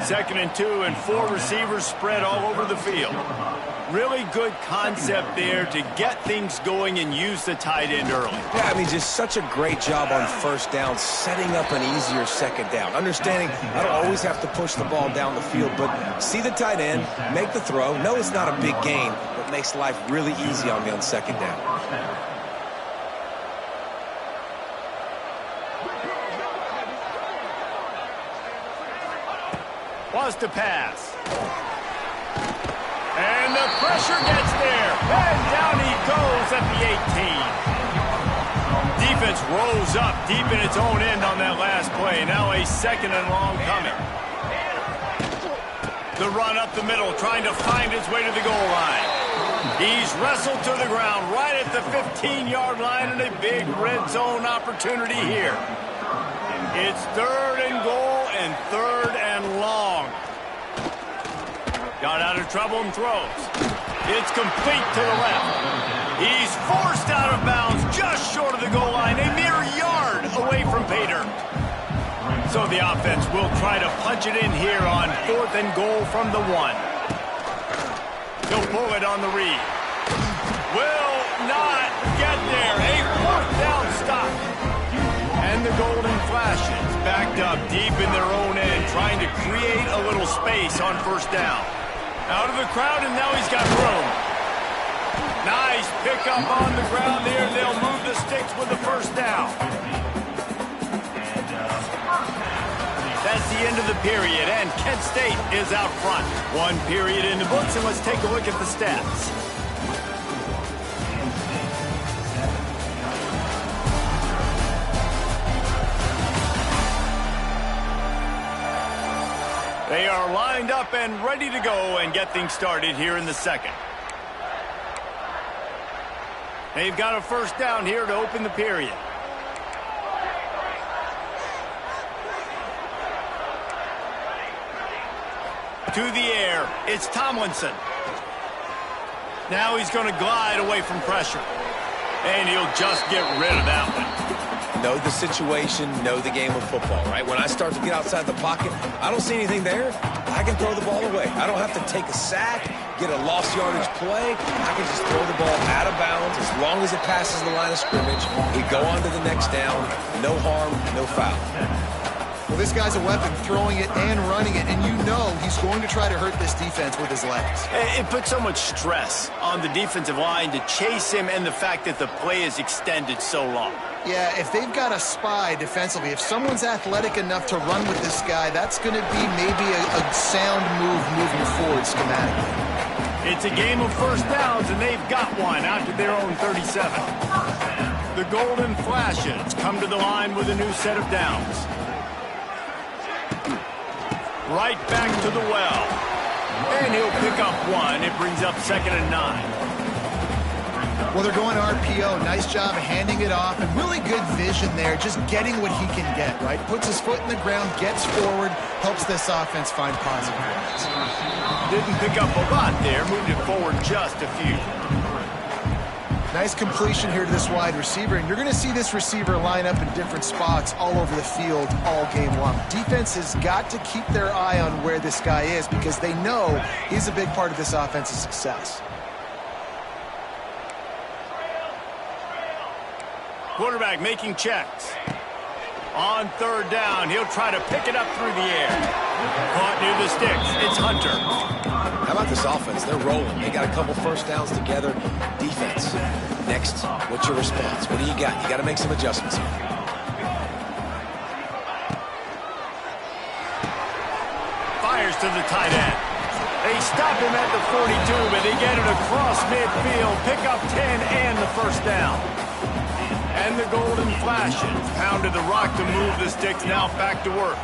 2nd and 2, and 4 receivers spread all over the field. Really good concept there to get things going and use the tight end early. Yeah, I mean, just such a great job on first down, setting up an easier 2nd down. Understanding I don't always have to push the ball down the field, but see the tight end, make the throw. No, it's not a big gain, but makes life really easy on me on 2nd down. Was to pass. And the pressure gets there. And down he goes at the 18. Defense rose up deep in its own end on that last play. Now a 2nd and long coming. The run up the middle, trying to find his way to the goal line. He's wrestled to the ground right at the 15-yard line, and a big red zone opportunity here. It's 3rd and goal and 3rd and long. Got out of trouble and throws. It's complete to the left. He's forced out of bounds just short of the goal line, a mere yard away from pay dirt. So the offense will try to punch it in here on 4th and goal from the 1. He'll pull it on the read. Will not get there. A 4th down stop. And the Golden Flashes backed up deep in their own end, trying to create a little space on 1st down. Out of the crowd, and now he's got room. Nice pickup on the ground there. They'll move the sticks with the 1st down. That's the end of the period, and Kent State is out front. 1 period in the books, and let's take a look at the stats. They are lined up and ready to go and get things started here in the 2nd. They've got a 1st down here to open the period. To the air, it's Tomlinson. Now he's going to glide away from pressure. And he'll just get rid of that one. Know the situation, know the game of football, right? When I start to get outside the pocket, I don't see anything there, I can throw the ball away. I don't have to take a sack, get a lost yardage play. I can just throw the ball out of bounds as long as it passes the line of scrimmage. We go on to the next down. No harm, no foul. Well, this guy's a weapon, throwing it and running it, and you know he's going to try to hurt this defense with his legs. It puts so much stress on the defensive line to chase him, and the fact that the play is extended so long. Yeah, if they've got a spy defensively, if someone's athletic enough to run with this guy, that's going to be maybe a sound move moving forward schematically. It's a game of 1st downs, and they've got one out to their own 37. The Golden Flashes come to the line with a new set of downs. Right back to the well. And he'll pick up 1. It brings up 2nd and 9. Well, they're going RPO. Nice job handing it off, and really good vision there, just getting what he can get, right? Puts his foot in the ground, gets forward, helps this offense find positive points. Didn't pick up a lot there, moved it forward just a few. Nice completion here to this wide receiver, and you're going to see this receiver line up in different spots all over the field all game long. Defense has got to keep their eye on where this guy is because they know he's a big part of this offense's success. Quarterback making checks. On 3rd down, he'll try to pick it up through the air. Caught near the sticks. It's Hunter. How about this offense? They're rolling. They got a couple 1st downs together. Defense. Next, what's your response? What do you got? You got to make some adjustments here. Fires to the tight end. They stop him at the 42, but they get it across midfield. Pick up 10 and the 1st down. And the Golden Flashes pounded the rock to move the sticks, now back to work.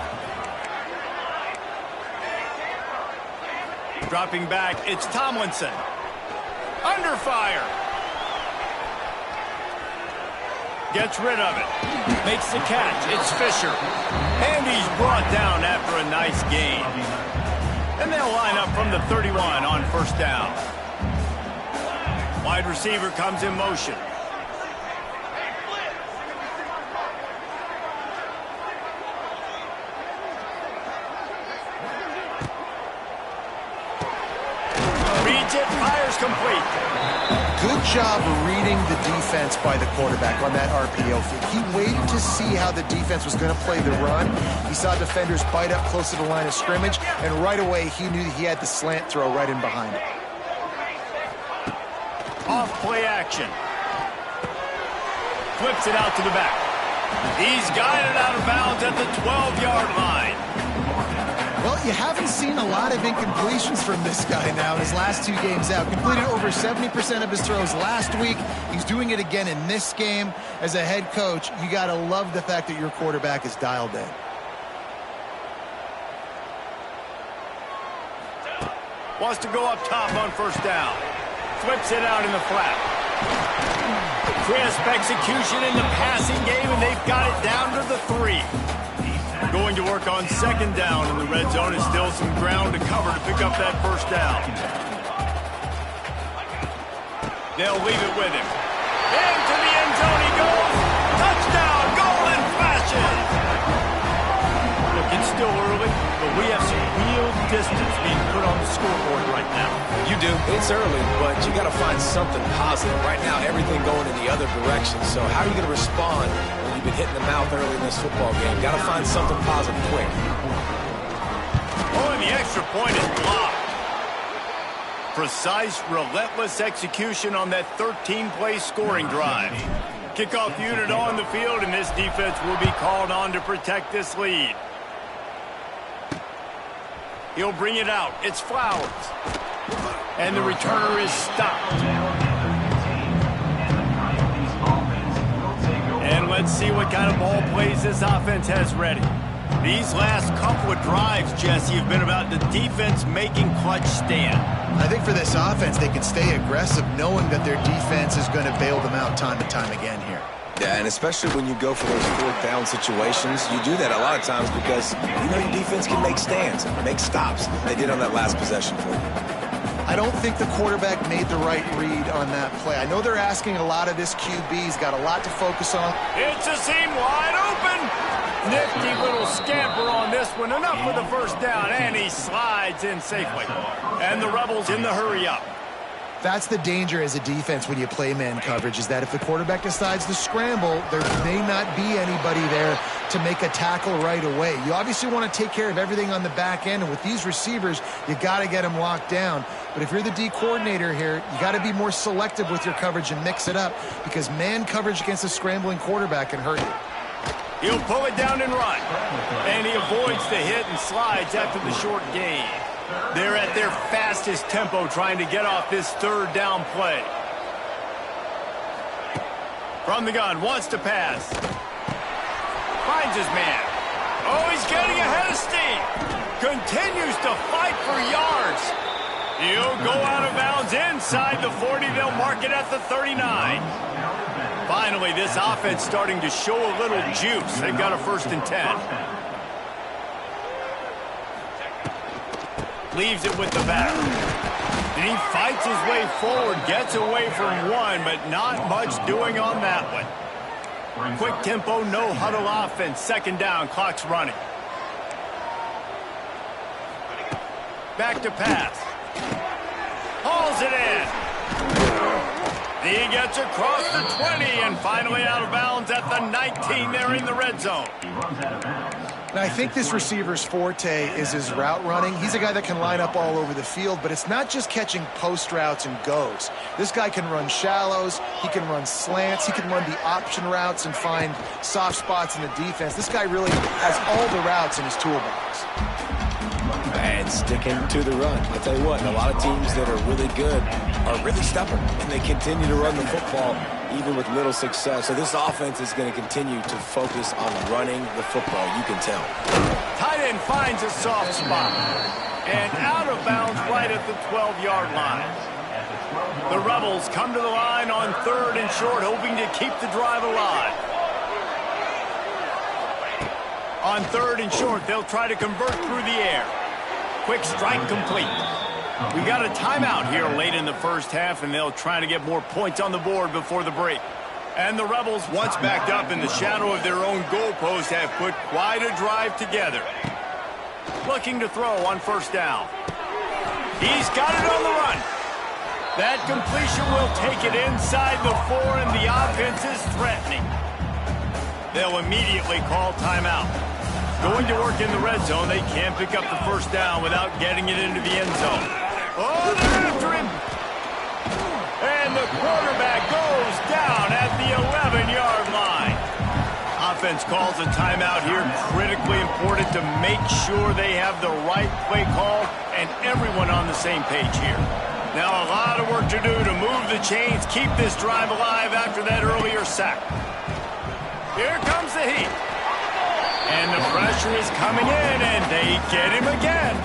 Dropping back, it's Tomlinson. Under fire. Gets rid of it. Makes the catch. It's Fisher. And he's brought down after a nice gain. And they'll line up from the 31 on 1st down. Wide receiver comes in motion. Fires complete. Good job reading the defense by the quarterback on that RPO feed. He waited to see how the defense was going to play the run. He saw defenders bite up close to the line of scrimmage, and right away he knew he had the slant throw right in behind it. Off play action. Flips it out to the back. He's got it out of bounds at the 12-yard line. Well, you haven't seen a lot of incompletions from this guy now in his last 2 games out. Completed over 70% of his throws last week. He's doing it again in this game. As a head coach, you got to love the fact that your quarterback is dialed in. Wants to go up top on 1st down. Flips it out in the flat. Crisp execution in the passing game, and they've got it down to the 3. Going to work on second down in the red zone. Is still some ground to cover to pick up that first down. They'll leave it with him. Into the end zone he goes. Touchdown, golden fashion. Look, it's still early, but we have some real distance being put on the scoreboard right now. You do. It's early, but you got to find something positive. Right now, everything going in the other direction. So how are you going to respond when you've been hitting the mouth early in this football game? Got to find something positive quick. Oh, and the extra point is blocked. Precise, relentless execution on that 13-play scoring drive. Kickoff unit on the field, and this defense will be called on to protect this lead. He'll bring it out. It's Flowers. And the returner is stopped. And let's see what kind of ball plays this offense has ready. These last couple of drives, Jesse, have been about the defense making clutch stand. I think for this offense, they can stay aggressive knowing that their defense is going to bail them out time and time again here. Yeah, and especially when you go for those fourth down situations, you do that a lot of times because you know your defense can make stands and make stops. They did on that last possession for you. I don't think the quarterback made the right read on that play. I know they're asking a lot of this QB. He's got a lot to focus on. It's a seam wide open. Nifty little scamper on this one. Enough for the first down, and he slides in safely. And the Rebels in the hurry up. That's the danger as a defense when you play man coverage, is that if the quarterback decides to scramble, there may not be anybody there to make a tackle right away. You obviously want to take care of everything on the back end, and with these receivers, you got to get them locked down. But if you're the D coordinator here, you got to be more selective with your coverage and mix it up, because man coverage against a scrambling quarterback can hurt you. He'll pull it down and run. And he avoids the hit and slides after the short gain. They're at their fastest tempo trying to get off this third down play. From the gun, wants to pass. Finds his man. Oh, he's getting ahead of steam. Continues to fight for yards. He'll go out of bounds inside the 40. They'll mark it at the 39. Finally, this offense starting to show a little juice. They've got a 1st and 10. Leaves it with the back. And he fights his way forward, gets away from one, but not much doing on that one. Quick tempo, no huddle offense. 2nd down, clock's running. Back to pass. Hauls it in. He gets across the 20 and finally out of bounds at the 19 there in the red zone. Now, I think this receiver's forte is his route running. He's a guy that can line up all over the field, but it's not just catching post routes and goes. This guy can run shallows, he can run slants, he can run the option routes and find soft spots in the defense. This guy really has all the routes in his toolbox. And sticking to the run. I'll tell you what, a lot of teams that are really good are really stubborn, and they continue to run the football even with little success. So this offense is going to continue to focus on running the football, you can tell. Tight end finds a soft spot. And out of bounds right at the 12-yard line. The Rebels come to the line on 3rd and short, hoping to keep the drive alive. On 3rd and short, they'll try to convert through the air. Quick strike complete. We got a timeout here late in the first half, and they'll try to get more points on the board before the break. And the Rebels, once backed up in the shadow of their own goalpost, have put quite a drive together. Looking to throw on 1st down. He's got it on the run. That completion will take it inside the 4, and the offense is threatening. They'll immediately call timeout. Going to work in the red zone. They can't pick up the 1st down without getting it into the end zone. Oh, they're after him. And the quarterback goes down at the 11-yard line. Offense calls a timeout here. Critically important to make sure they have the right play call and everyone on the same page here. Now a lot of work to do to move the chains, keep this drive alive after that earlier sack. Here comes the heat. And the pressure is coming in, and they get him again.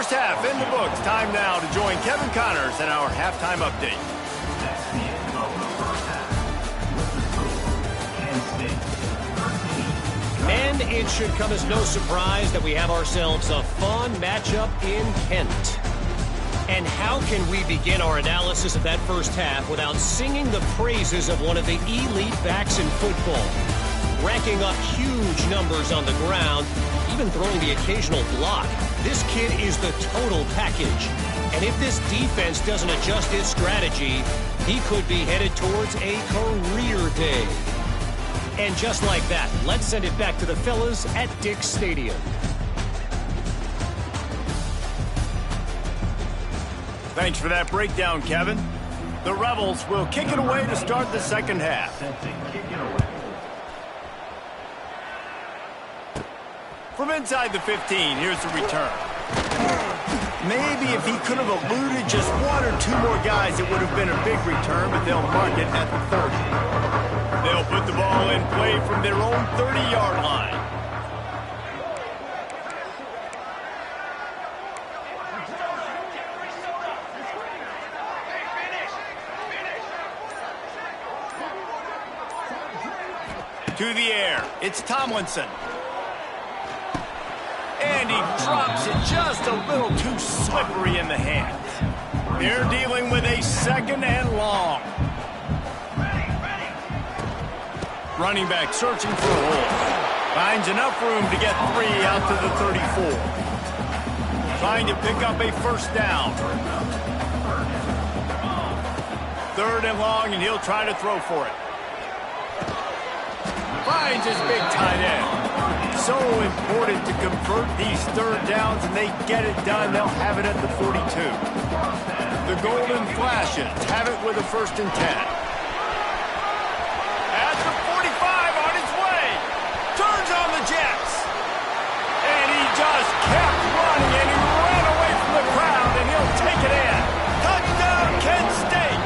First half in the books. Time now to join Kevin Connors in our halftime update. And it should come as no surprise that we have ourselves a fun matchup in Kent. And how can we begin our analysis of that first half without singing the praises of one of the elite backs in football? Racking up huge numbers on the ground, even throwing the occasional block. This kid is the total package. And if this defense doesn't adjust its strategy, he could be headed towards a career day. And just like that, let's send it back to the fellas at Dick's Stadium. Thanks for that breakdown, Kevin. The Rebels will kick it away to start the second half. From inside the 15, here's the return. Maybe if he could have eluded just one or two more guys, it would have been a big return, but they'll mark it at the 30. They'll put the ball in play from their own 30-yard line. To the air, it's Tomlinson. And he drops it just a little too slippery in the hands. They're dealing with a second and long. Running back searching for a hole. Finds enough room to get 3 out to the 34. Trying to pick up a first down. Third and long, and he'll try to throw for it. Finds his big tight end. So important to convert these third downs, and they get it done. They'll have it at the 42. The Golden Flashes have it with a 1st and 10. At the 45 on his way. Turns on the Jets. And he just kept running, and he ran away from the crowd, and he'll take it in. Touchdown, Kent State.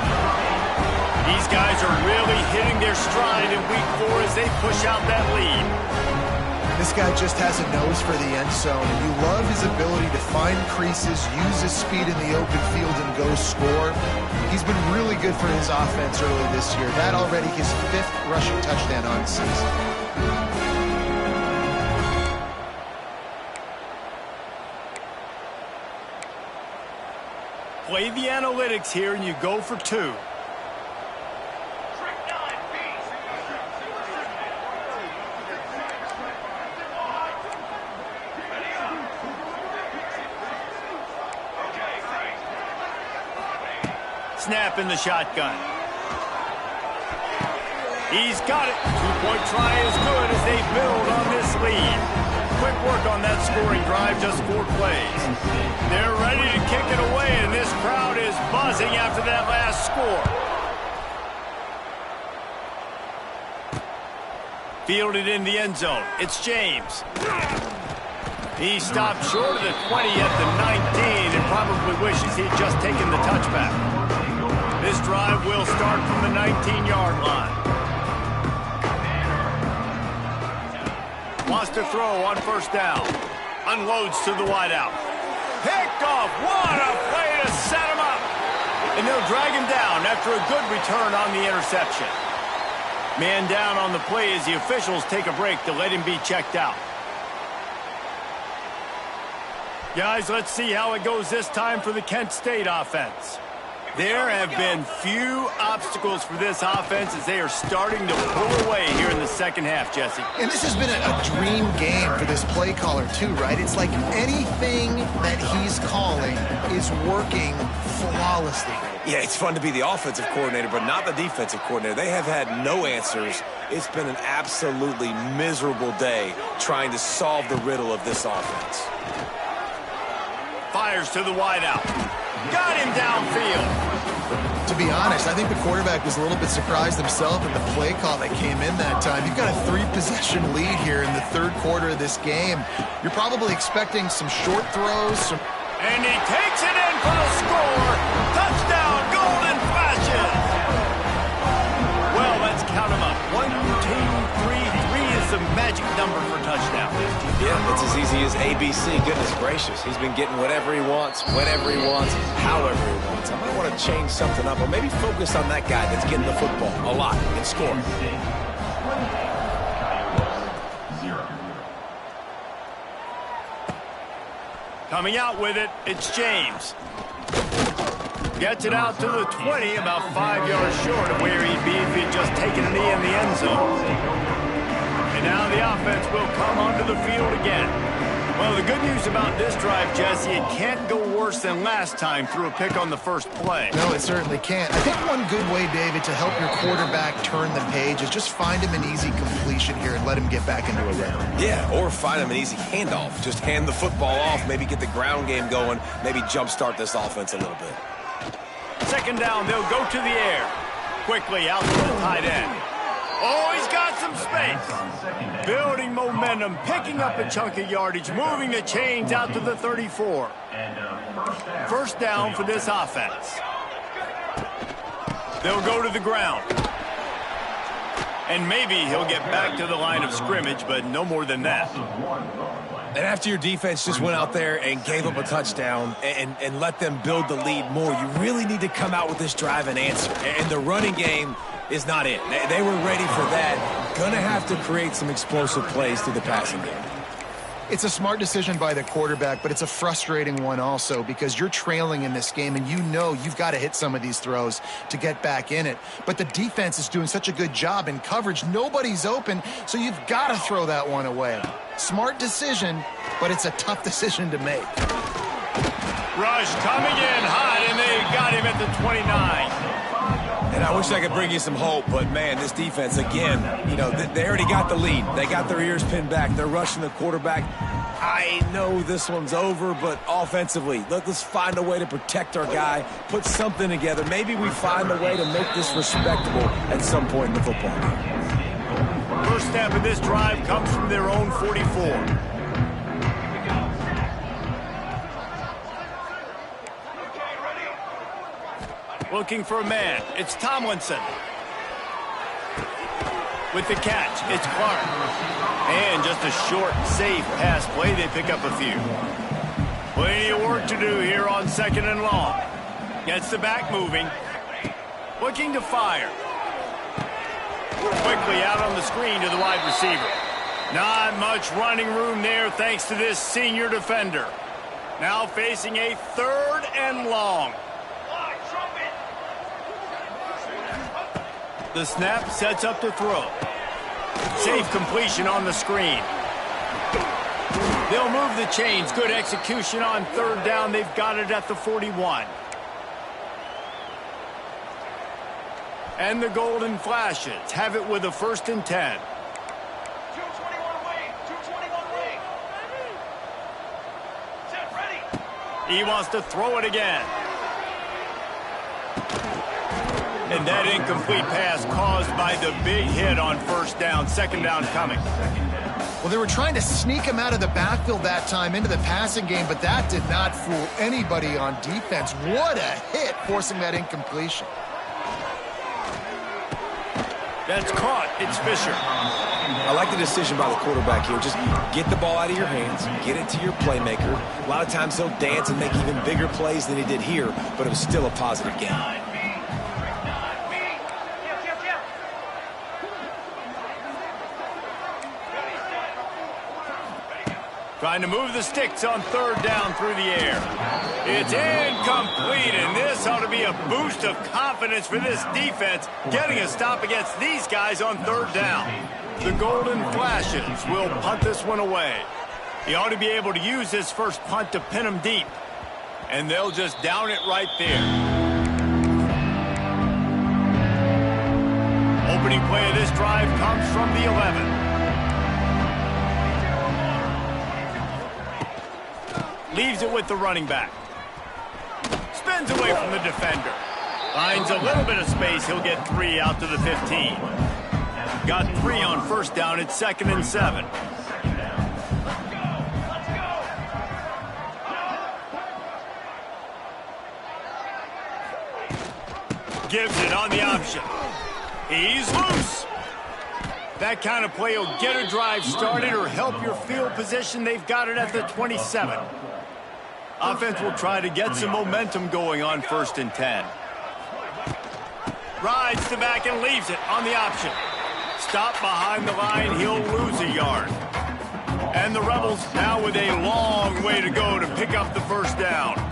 These guys are really hitting their stride in week 4 as they push out that lead. This guy just has a nose for the end zone, and you love his ability to find creases, use his speed in the open field, and go score. He's been really good for his offense early this year. That already his 5th rushing touchdown on the season. Play the analytics here, and you go for 2. Snap in the shotgun. He's got it. 2-point try is good as they build on this lead. Quick work on that scoring drive, just 4 plays. They're ready to kick it away, and this crowd is buzzing after that last score. Fielded in the end zone. It's James. He stopped short of the 20 at the 19 and probably wishes he'd just taken the touchback. This drive will start from the 19-yard line. Wants to throw on 1st down. Unloads to the wideout. Picked off. What a play to set him up. And they'll drag him down after a good return on the interception. Man down on the play as the officials take a break to let him be checked out. Guys, let's see how it goes this time for the Kent State offense. There have been few obstacles for this offense as they are starting to pull away here in the second half, Jesse. And this has been a dream game for this play caller, too, right? It's like anything that he's calling is working flawlessly. Yeah, it's fun to be the offensive coordinator, but not the defensive coordinator. They have had no answers. It's been an absolutely miserable day trying to solve the riddle of this offense. Fires to the wideout. Got him downfield. To be honest, I think the quarterback was a little bit surprised himself at the play call that came in that time. You've got a 3-possession lead here in the 3rd quarter of this game. You're probably expecting some short throws. And he takes it in for the score. Touchdown, Golden Flashes. Well, let's count them up. 1, 2, 3. 3 is a magic number for touchdown? Yeah, it's as easy as ABC. Goodness gracious. He's been getting whatever he wants, whenever he wants, however he wants. I might want to change something up or maybe focus on that guy that's getting the football a lot and scoring. Coming out with it, it's James. Gets it out to the 20, about 5 yards short of where he'd be if he'd just taken a knee in the end zone. And now the offense will come onto the field again. Well, the good news about this drive, Jesse, it can't go worse than last time through a pick on the first play. No, it certainly can't. I think one good way, David, to help your quarterback turn the page is just find him an easy completion here and let him get back into a rhythm. Yeah, or find him an easy handoff. Just hand the football off, maybe get the ground game going, maybe jumpstart this offense a little bit. Second down, they'll go to the air. Quickly out to the tight end. Oh, he's got some space. Building momentum, picking up a chunk of yardage, moving the chains out to the 34. First down for this offense. They'll go to the ground. And maybe he'll get back to the line of scrimmage, but no more than that. And after your defense just went out there and gave up a touchdown and let them build the lead more, you really need to come out with this drive and answer. And the running game is not it. They were ready for that. Gonna have to create some explosive plays through the passing game. It's a smart decision by the quarterback, but it's a frustrating one also because you're trailing in this game and you know you've got to hit some of these throws to get back in it. But the defense is doing such a good job in coverage. Nobody's open, so you've got to throw that one away. Smart decision, but it's a tough decision to make. Rush coming in hot, and they got him at the 29. And I wish I could bring you some hope, but, man, this defense, again, you know, they already got the lead. They got their ears pinned back. They're rushing the quarterback. I know this one's over, but offensively, let's find a way to protect our guy, put something together. Maybe we find a way to make this respectable at some point in the football game. First step of this drive comes from their own 44. Looking for a man. It's Tomlinson. With the catch, it's Clark. And just a short, safe pass play. They pick up a few. Plenty of work to do here on second and long. Gets the back moving. Looking to fire. Quickly out on the screen to the wide receiver. Not much running room there thanks to this senior defender. Now facing a third and long. The snap sets up the throw. Safe completion on the screen. They'll move the chains. Good execution on third down. They've got it at the 41. And the Golden Flashes have it with a 1st and 10. 221 wing. 221 wing. Set ready. He wants to throw it again. And that incomplete pass caused by the big hit on first down. Second down coming. Well, they were trying to sneak him out of the backfield that time into the passing game, but that did not fool anybody on defense. What a hit, forcing that incompletion. That's caught. It's Fisher. I like the decision by the quarterback here. Just get the ball out of your hands, get it to your playmaker. A lot of times he'll dance and make even bigger plays than he did here, but it was still a positive game. Trying to move the sticks on third down through the air. It's incomplete, and this ought to be a boost of confidence for this defense, getting a stop against these guys on third down. The Golden Flashes will punt this one away. He ought to be able to use his first punt to pin them deep, and they'll just down it right there. Opening play of this drive comes from the 11. Leaves it with the running back. Spins away from the defender. Finds a little bit of space. He'll get 3 out to the 15. Got 3 on first down. It's 2nd and 7. Gives it on the option. He's loose. That kind of play will get a drive started or help your field position. They've got it at the 27. Offense will try to get some momentum going on 1st and 10. Rides the back and leaves it on the option. Stop behind the line, he'll lose a yard. And the Rebels now with a long way to go to pick up the first down.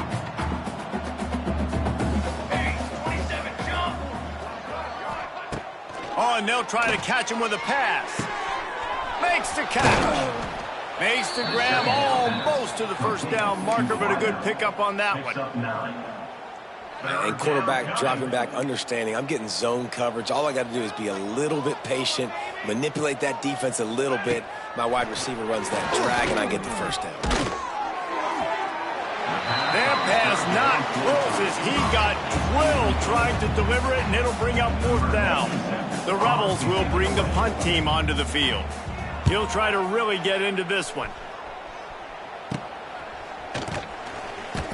Oh, and they'll try to catch him with a pass. Makes the catch. Makes the grab almost to the first down marker, but a good pickup on that one. And quarterback dropping back, understanding I'm getting zone coverage. All I got to do is be a little bit patient, manipulate that defense a little bit. My wide receiver runs that drag, and I get the first down. That pass not close as he got drilled trying to deliver it, and it'll bring up 4th down. The Rebels will bring the punt team onto the field. He'll try to really get into this one.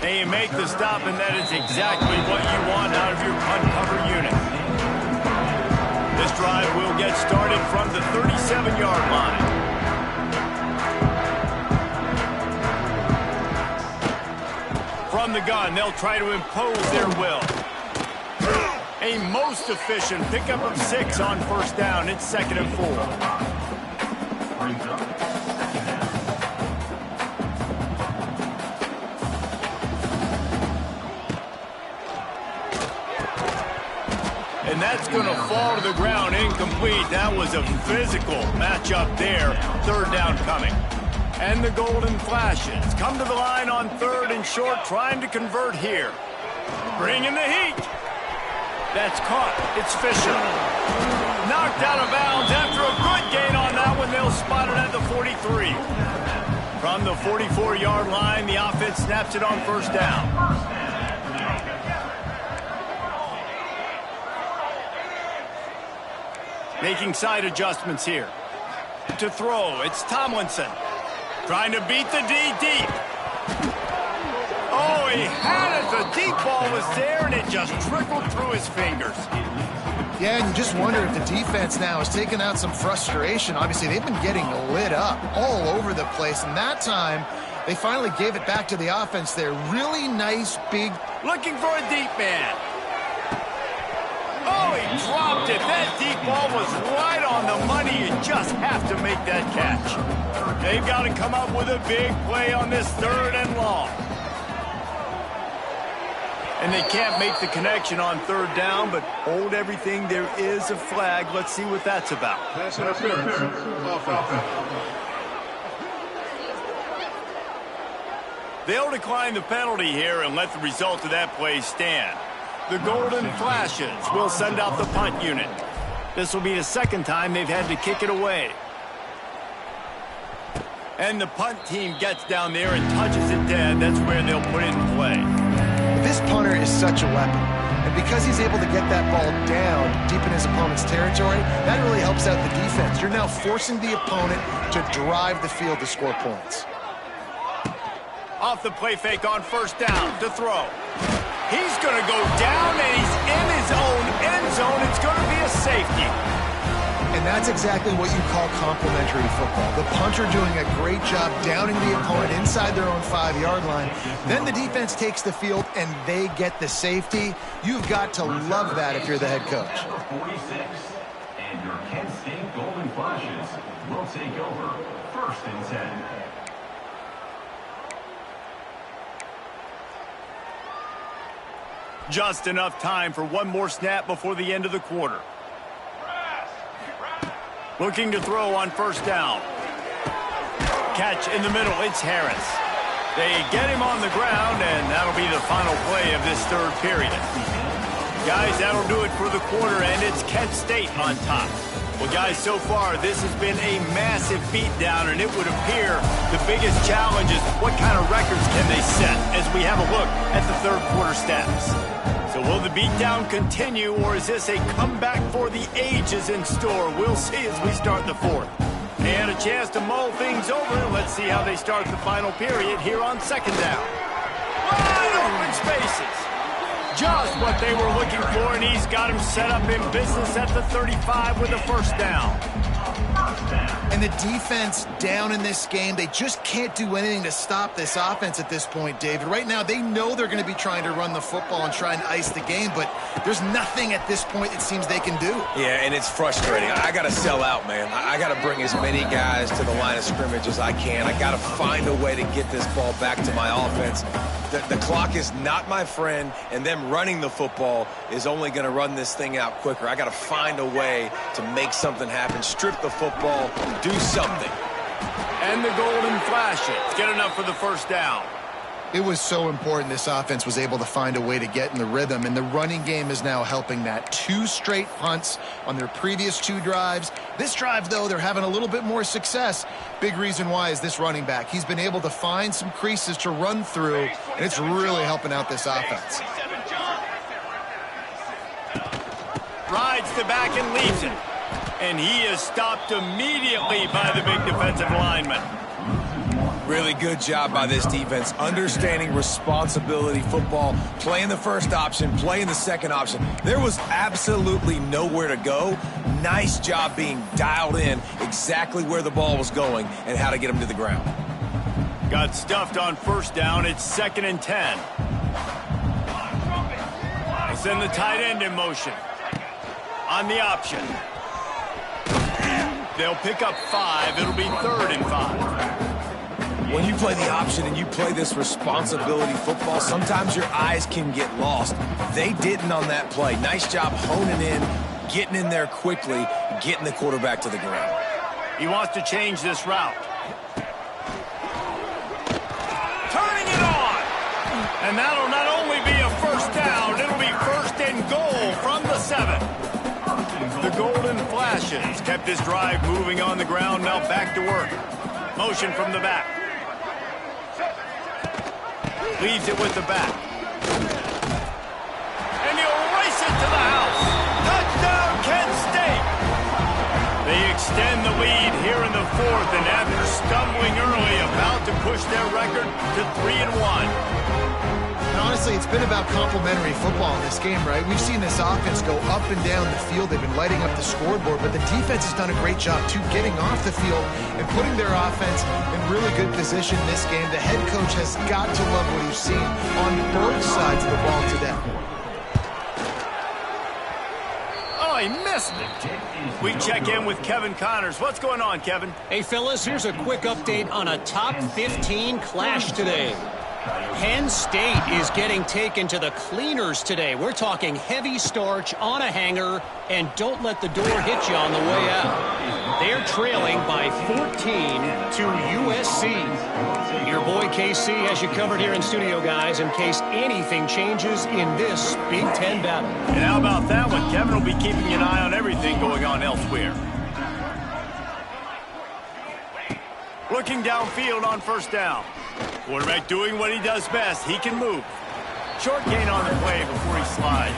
And you make the stop, and that is exactly what you want out of your punt cover unit. This drive will get started from the 37-yard line. From the gun, they'll try to impose their will. A most efficient pickup of 6 on 1st down. It's 2nd and 4. And that's going to fall to the ground incomplete. That was a physical matchup there. 3rd down coming. And the Golden Flashes come to the line on 3rd and short, trying to convert here. Bringing the heat. That's caught. It's Fisher. Knocked out of bounds after a good gain on that one. They'll spot it at the 43. From the 44-yard line, the offense snaps it on 1st down. Making side adjustments here. To throw, it's Tomlinson. Trying to beat the D deep. Oh, he had it. The deep ball was there, and it just trickled through his fingers. Yeah, and you just wonder if the defense now has taken out some frustration. Obviously, they've been getting lit up all over the place, and that time, they finally gave it back to the offense there. Really nice, big... Looking for a deep man. Oh, he dropped it. That deep ball was right on the money. You just have to make that catch. They've got to come up with a big play on this 3rd and long. And they can't make the connection on 3rd down, but hold everything. There is a flag. Let's see what that's about. Pass interference. Offense. They'll decline the penalty here and let the result of that play stand. The Golden Flashes will send out the punt unit. This will be the 2nd time they've had to kick it away. And the punt team gets down there and touches it dead. That's where they'll put it in play. This punter is such a weapon. And because he's able to get that ball down deep in his opponent's territory, that really helps out the defense. You're now forcing the opponent to drive the field to score points. Off the play fake on 1st down to throw. He's going to go down, and he's in his own end zone. It's going to be a safety. And that's exactly what you call complementary football. The punter doing a great job downing the opponent inside their own 5-yard line. Then the defense takes the field, and they get the safety. You've got to love that if you're the head coach. 46, and your Kent State Golden Flashes will take over 1st and 10. Just enough time for one more snap before the end of the quarter. Looking to throw on 1st down. Catch in the middle, it's Harris. They get him on the ground, and that'll be the final play of this 3rd period. Guys, that'll do it for the quarter, and it's Kent State on top. Well, guys, so far, this has been a massive beatdown, and it would appear the biggest challenge is what kind of records can they set as we have a look at the 3rd quarter stats. So will the beatdown continue, or is this a comeback for the ages in store? We'll see as we start the 4th. And a chance to mull things over. Let's see how they start the final period here on 2nd down. Wide open spaces. Just what they were looking for, and he's got him set up in business at the 35 with a 1st down. And the defense down in this game, they just can't do anything to stop this offense at this point, David. Right now, they know they're going to be trying to run the football and try and ice the game, but there's nothing at this point it seems they can do. Yeah, and it's frustrating. I got to sell out, man. I got to bring as many guys to the line of scrimmage as I can. I got to find a way to get this ball back to my offense. The clock is not my friend, and them running the football is only going to run this thing out quicker. I got to find a way to make something happen, strip the football, do something. And the golden flashes. Get enough for the first down. It was so important this offense was able to find a way to get in the rhythm, and the running game is now helping that. 2 straight punts on their previous 2 drives. This drive, though, they're having a little bit more success. Big reason why is this running back. He's been able to find some creases to run through, and it's really helping out this offense. Rides the back and leaves it. And he is stopped immediately by the big defensive lineman. Really good job by this defense, understanding responsibility football, playing the first option, playing the second option. There was absolutely nowhere to go. Nice job being dialed in exactly where the ball was going and how to get him to the ground. Got stuffed on first down. It's 2nd and 10. They send the tight end in motion. On the option. They'll pick up 5. It'll be 3rd and 5. When you play the option and you play this responsibility football, sometimes your eyes can get lost. They didn't on that play. Nice job honing in, getting in there quickly, getting the quarterback to the ground. He wants to change this route. Turning it on! And that'll not only be a first down, it'll be 1st and goal from the 7. The golden flashes kept this drive moving on the ground. Now back to work. Motion from the back. Leaves it with the back. And he'll race it to the house. Touchdown, Kent State. They extend the lead here in the 4th, and after stumbling early, about to push their record to 3-1. And honestly, it's been about complementary football in this game, right? We've seen this offense go up and down the field. They've been lighting up the scoreboard, but the defense has done a great job, too, getting off the field and putting their offense in really good position in this game. The head coach has got to love what he's seen on both sides of the ball today. Oh, he missed it. We check in with Kevin Connors. What's going on, Kevin? Hey, fellas, here's a quick update on a top 15 clash today. Penn State is getting taken to the cleaners today. We're talking heavy starch on a hanger, and don't let the door hit you on the way out. They're trailing by 14 to USC. Your boy KC has you covered here in studio, guys, in case anything changes in this Big Ten battle. And how about that one? Kevin will be keeping an eye on everything going on elsewhere. Looking downfield on first down. Quarterback doing what he does best. He can move. Short gain on the play before he slides.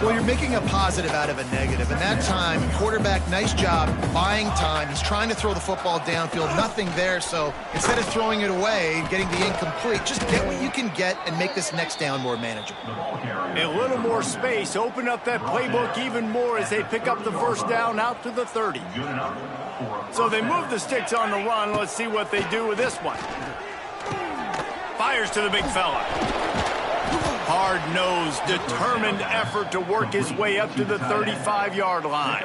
Well, you're making a positive out of a negative. And that time, quarterback, nice job buying time. He's trying to throw the football downfield. Nothing there. So instead of throwing it away and getting the incomplete, just get what you can get and make this next down more manageable. A little more space. Open up that playbook even more as they pick up the first down out to the 30. So they move the sticks on the run. Let's see what they do with this one. Fires to the big fella. Hard-nosed, determined effort to work his way up to the 35-yard line.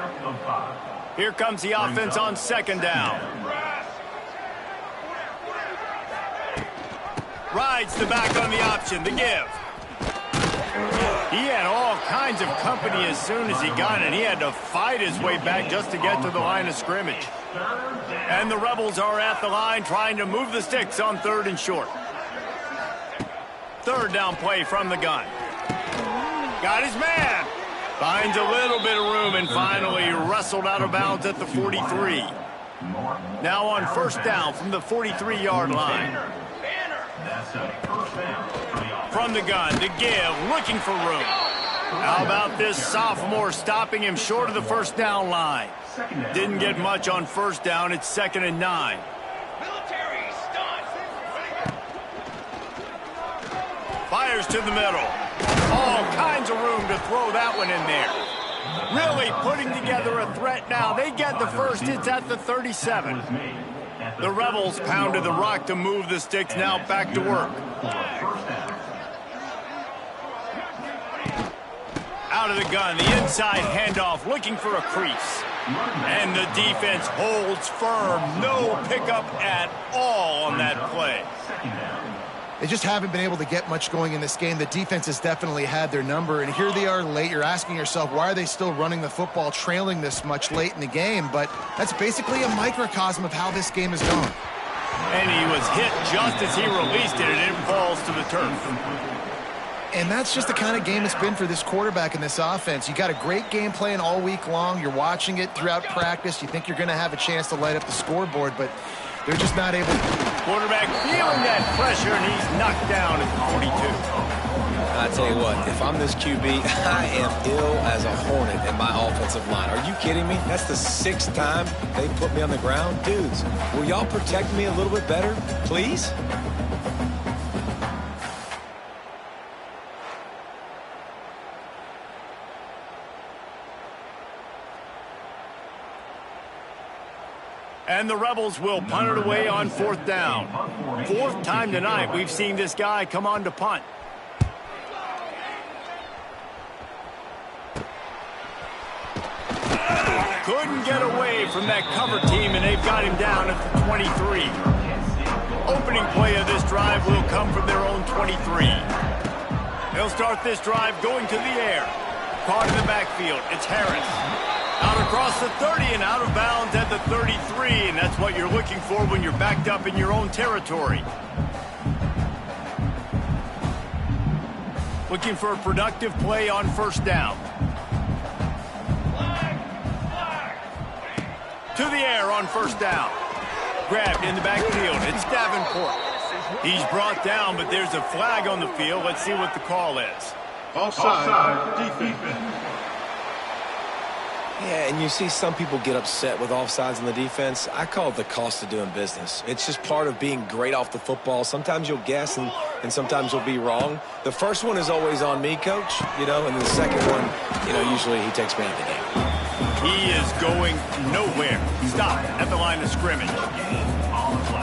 Here comes the offense on second down. Rides the back on the option, the give. He had all kinds of company as soon as he got it. He had to fight his way back just to get to the line of scrimmage. And the Rebels are at the line trying to move the sticks on 3rd and short. 3rd down play from the gun. Got his man. Finds a little bit of room and finally wrestled out of bounds at the 43. Now on first down from the 43-yard line. From the gun, to give, looking for room. How about this sophomore stopping him short of the first down line? Didn't get much on first down. It's 2nd and 9. Fires to the middle. All kinds of room to throw that one in there. Really putting together a threat now. They get the first. It's at the 37. The Rebels pounded the rock to move the sticks. Now back to work. Out of the gun, the inside handoff, looking for a crease. And the defense holds firm. No pickup at all on that play. They just haven't been able to get much going in this game. The defense has definitely had their number, and here they are late. You're asking yourself, why are they still running the football, trailing this much late in the game? But that's basically a microcosm of how this game has gone. And he was hit just as he released it, and it falls to the turf. And that's just the kind of game it's been for this quarterback in this offense. You got a great game plan all week long. You're watching it throughout practice. You think you're going to have a chance to light up the scoreboard, but they're just not able. Quarterback feeling that pressure, and he's knocked down at the 42. I tell you what, if I'm this QB, I am ill as a hornet in my offensive line. Are you kidding me? That's the 6th time they put me on the ground. Dudes, will y'all protect me a little bit better, please? And the Rebels will punt it away on 4th down. 4th time tonight we've seen this guy come on to punt. Couldn't get away from that cover team, and they've got him down at the 23. Opening play of this drive will come from their own 23. They'll start this drive going to the air. Caught in the backfield. It's Harris. Out across the 30 and out of bounds at the 33, and that's what you're looking for when you're backed up in your own territory. Looking for a productive play on 1st down. To the air on 1st down. Grabbed in the backfield. It's Davenport. He's brought down, but there's a flag on the field. Let's see what the call is. Offside, defense. Yeah, and you see some people get upset with offsides in the defense. I call it the cost of doing business. It's just part of being great off the football. Sometimes you'll guess and sometimes you'll be wrong. The first one is always on me, Coach, and the second one, usually he takes me out of the game. He is going nowhere. Stop at the line of scrimmage.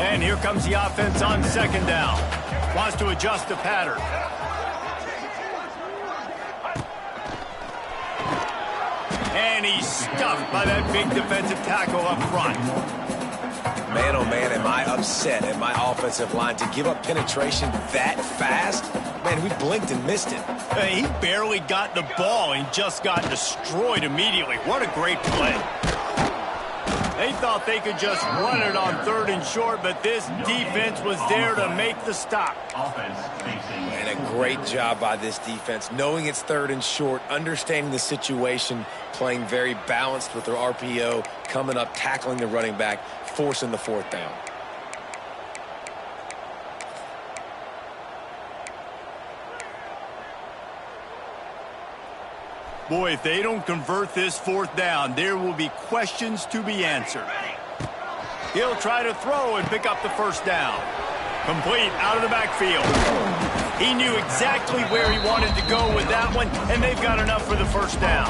And here comes the offense on 2nd down. Wants to adjust the pattern. And he's stuffed by that big defensive tackle up front. Man, oh man, am I upset at my offensive line to give up penetration that fast? Man, we blinked and missed it. He barely got the ball and just got destroyed immediately. What a great play. They thought they could just run it on 3rd and short, but this defense was there to make the stop. And a great job by this defense, knowing it's 3rd and short, understanding the situation, playing very balanced with their RPO, coming up, tackling the running back, forcing the 4th down. Boy, if they don't convert this 4th down, there will be questions to be answered. He'll try to throw and pick up the 1st down. Complete out of the backfield. He knew exactly where he wanted to go with that one, and they've got enough for the 1st down.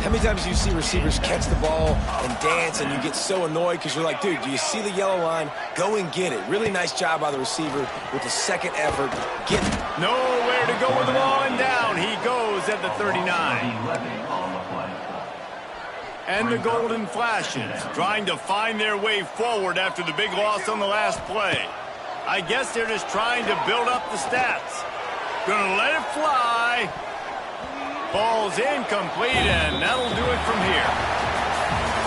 How many times do you see receivers catch the ball and dance and you get so annoyed because you're like, dude, do you see the yellow line? Go and get it. Really nice job by the receiver with the 2nd effort. Get it. Nowhere to go with the ball, and down he goes at the 39. And the Golden Flashes trying to find their way forward after the big loss on the last play. I guess they're just trying to build up the stats. Gonna let it fly. Ball's incomplete, and that'll do it from here.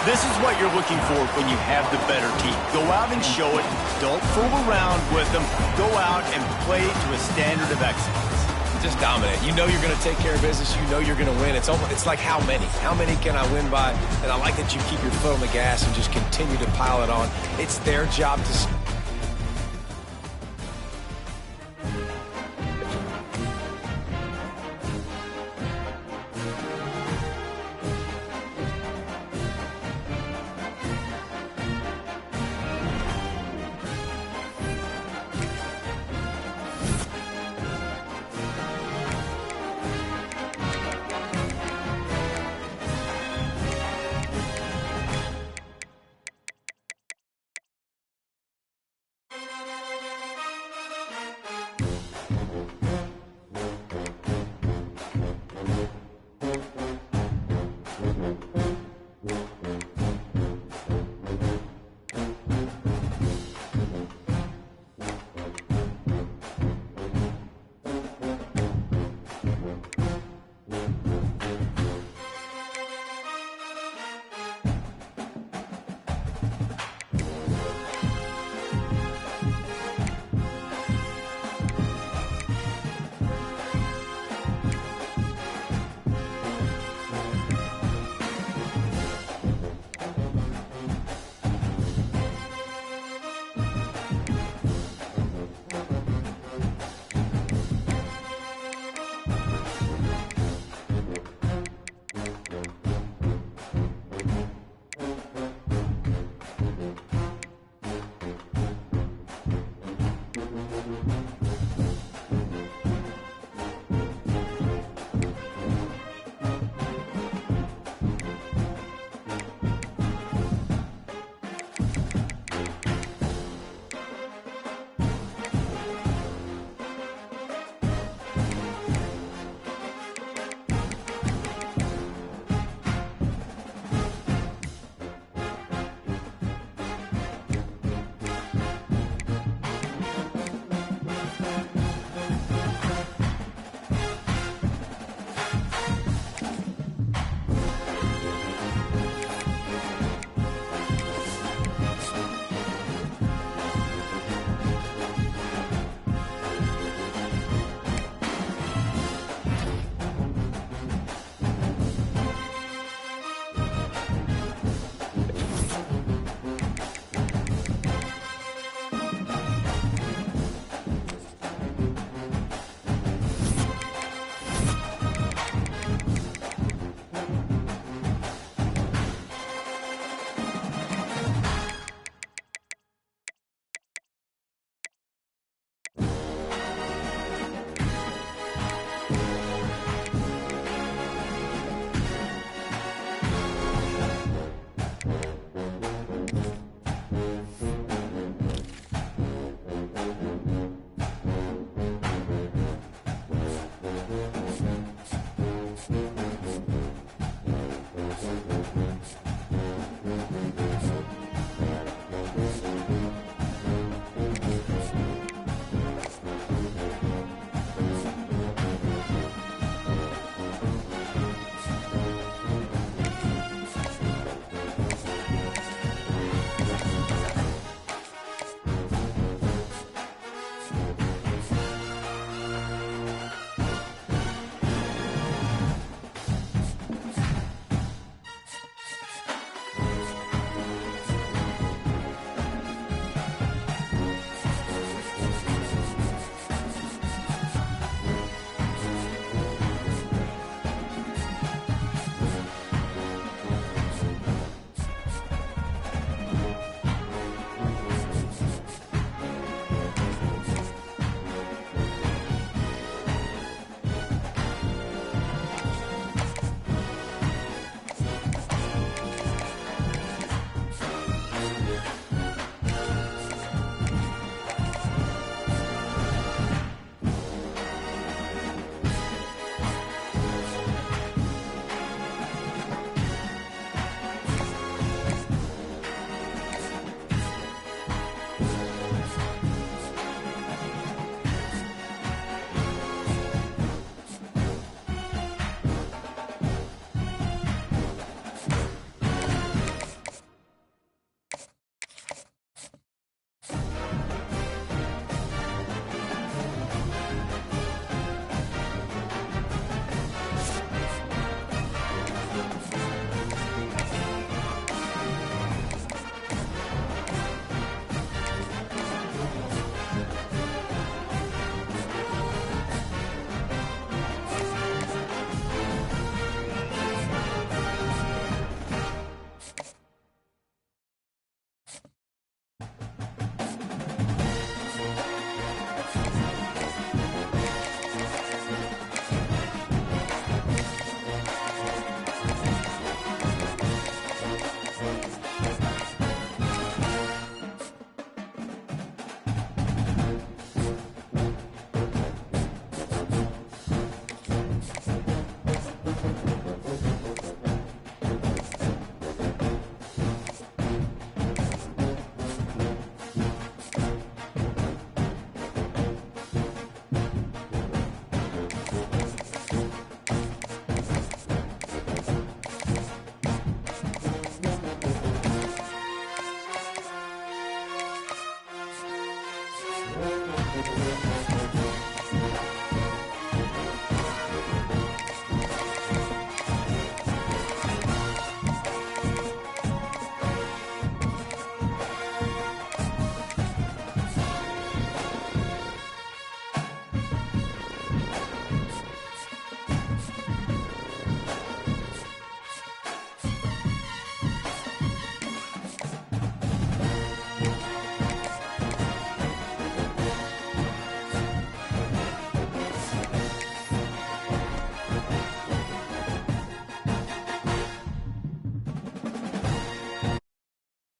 This is what you're looking for when you have the better team. Go out and show it. Don't fool around with them. Go out and play to a standard of excellence. Just dominate. You know you're going to take care of business. You know you're going to win. It's like how many? How many can I win by? And I like that you keep your foot on the gas and just continue to pile it on. It's their job to...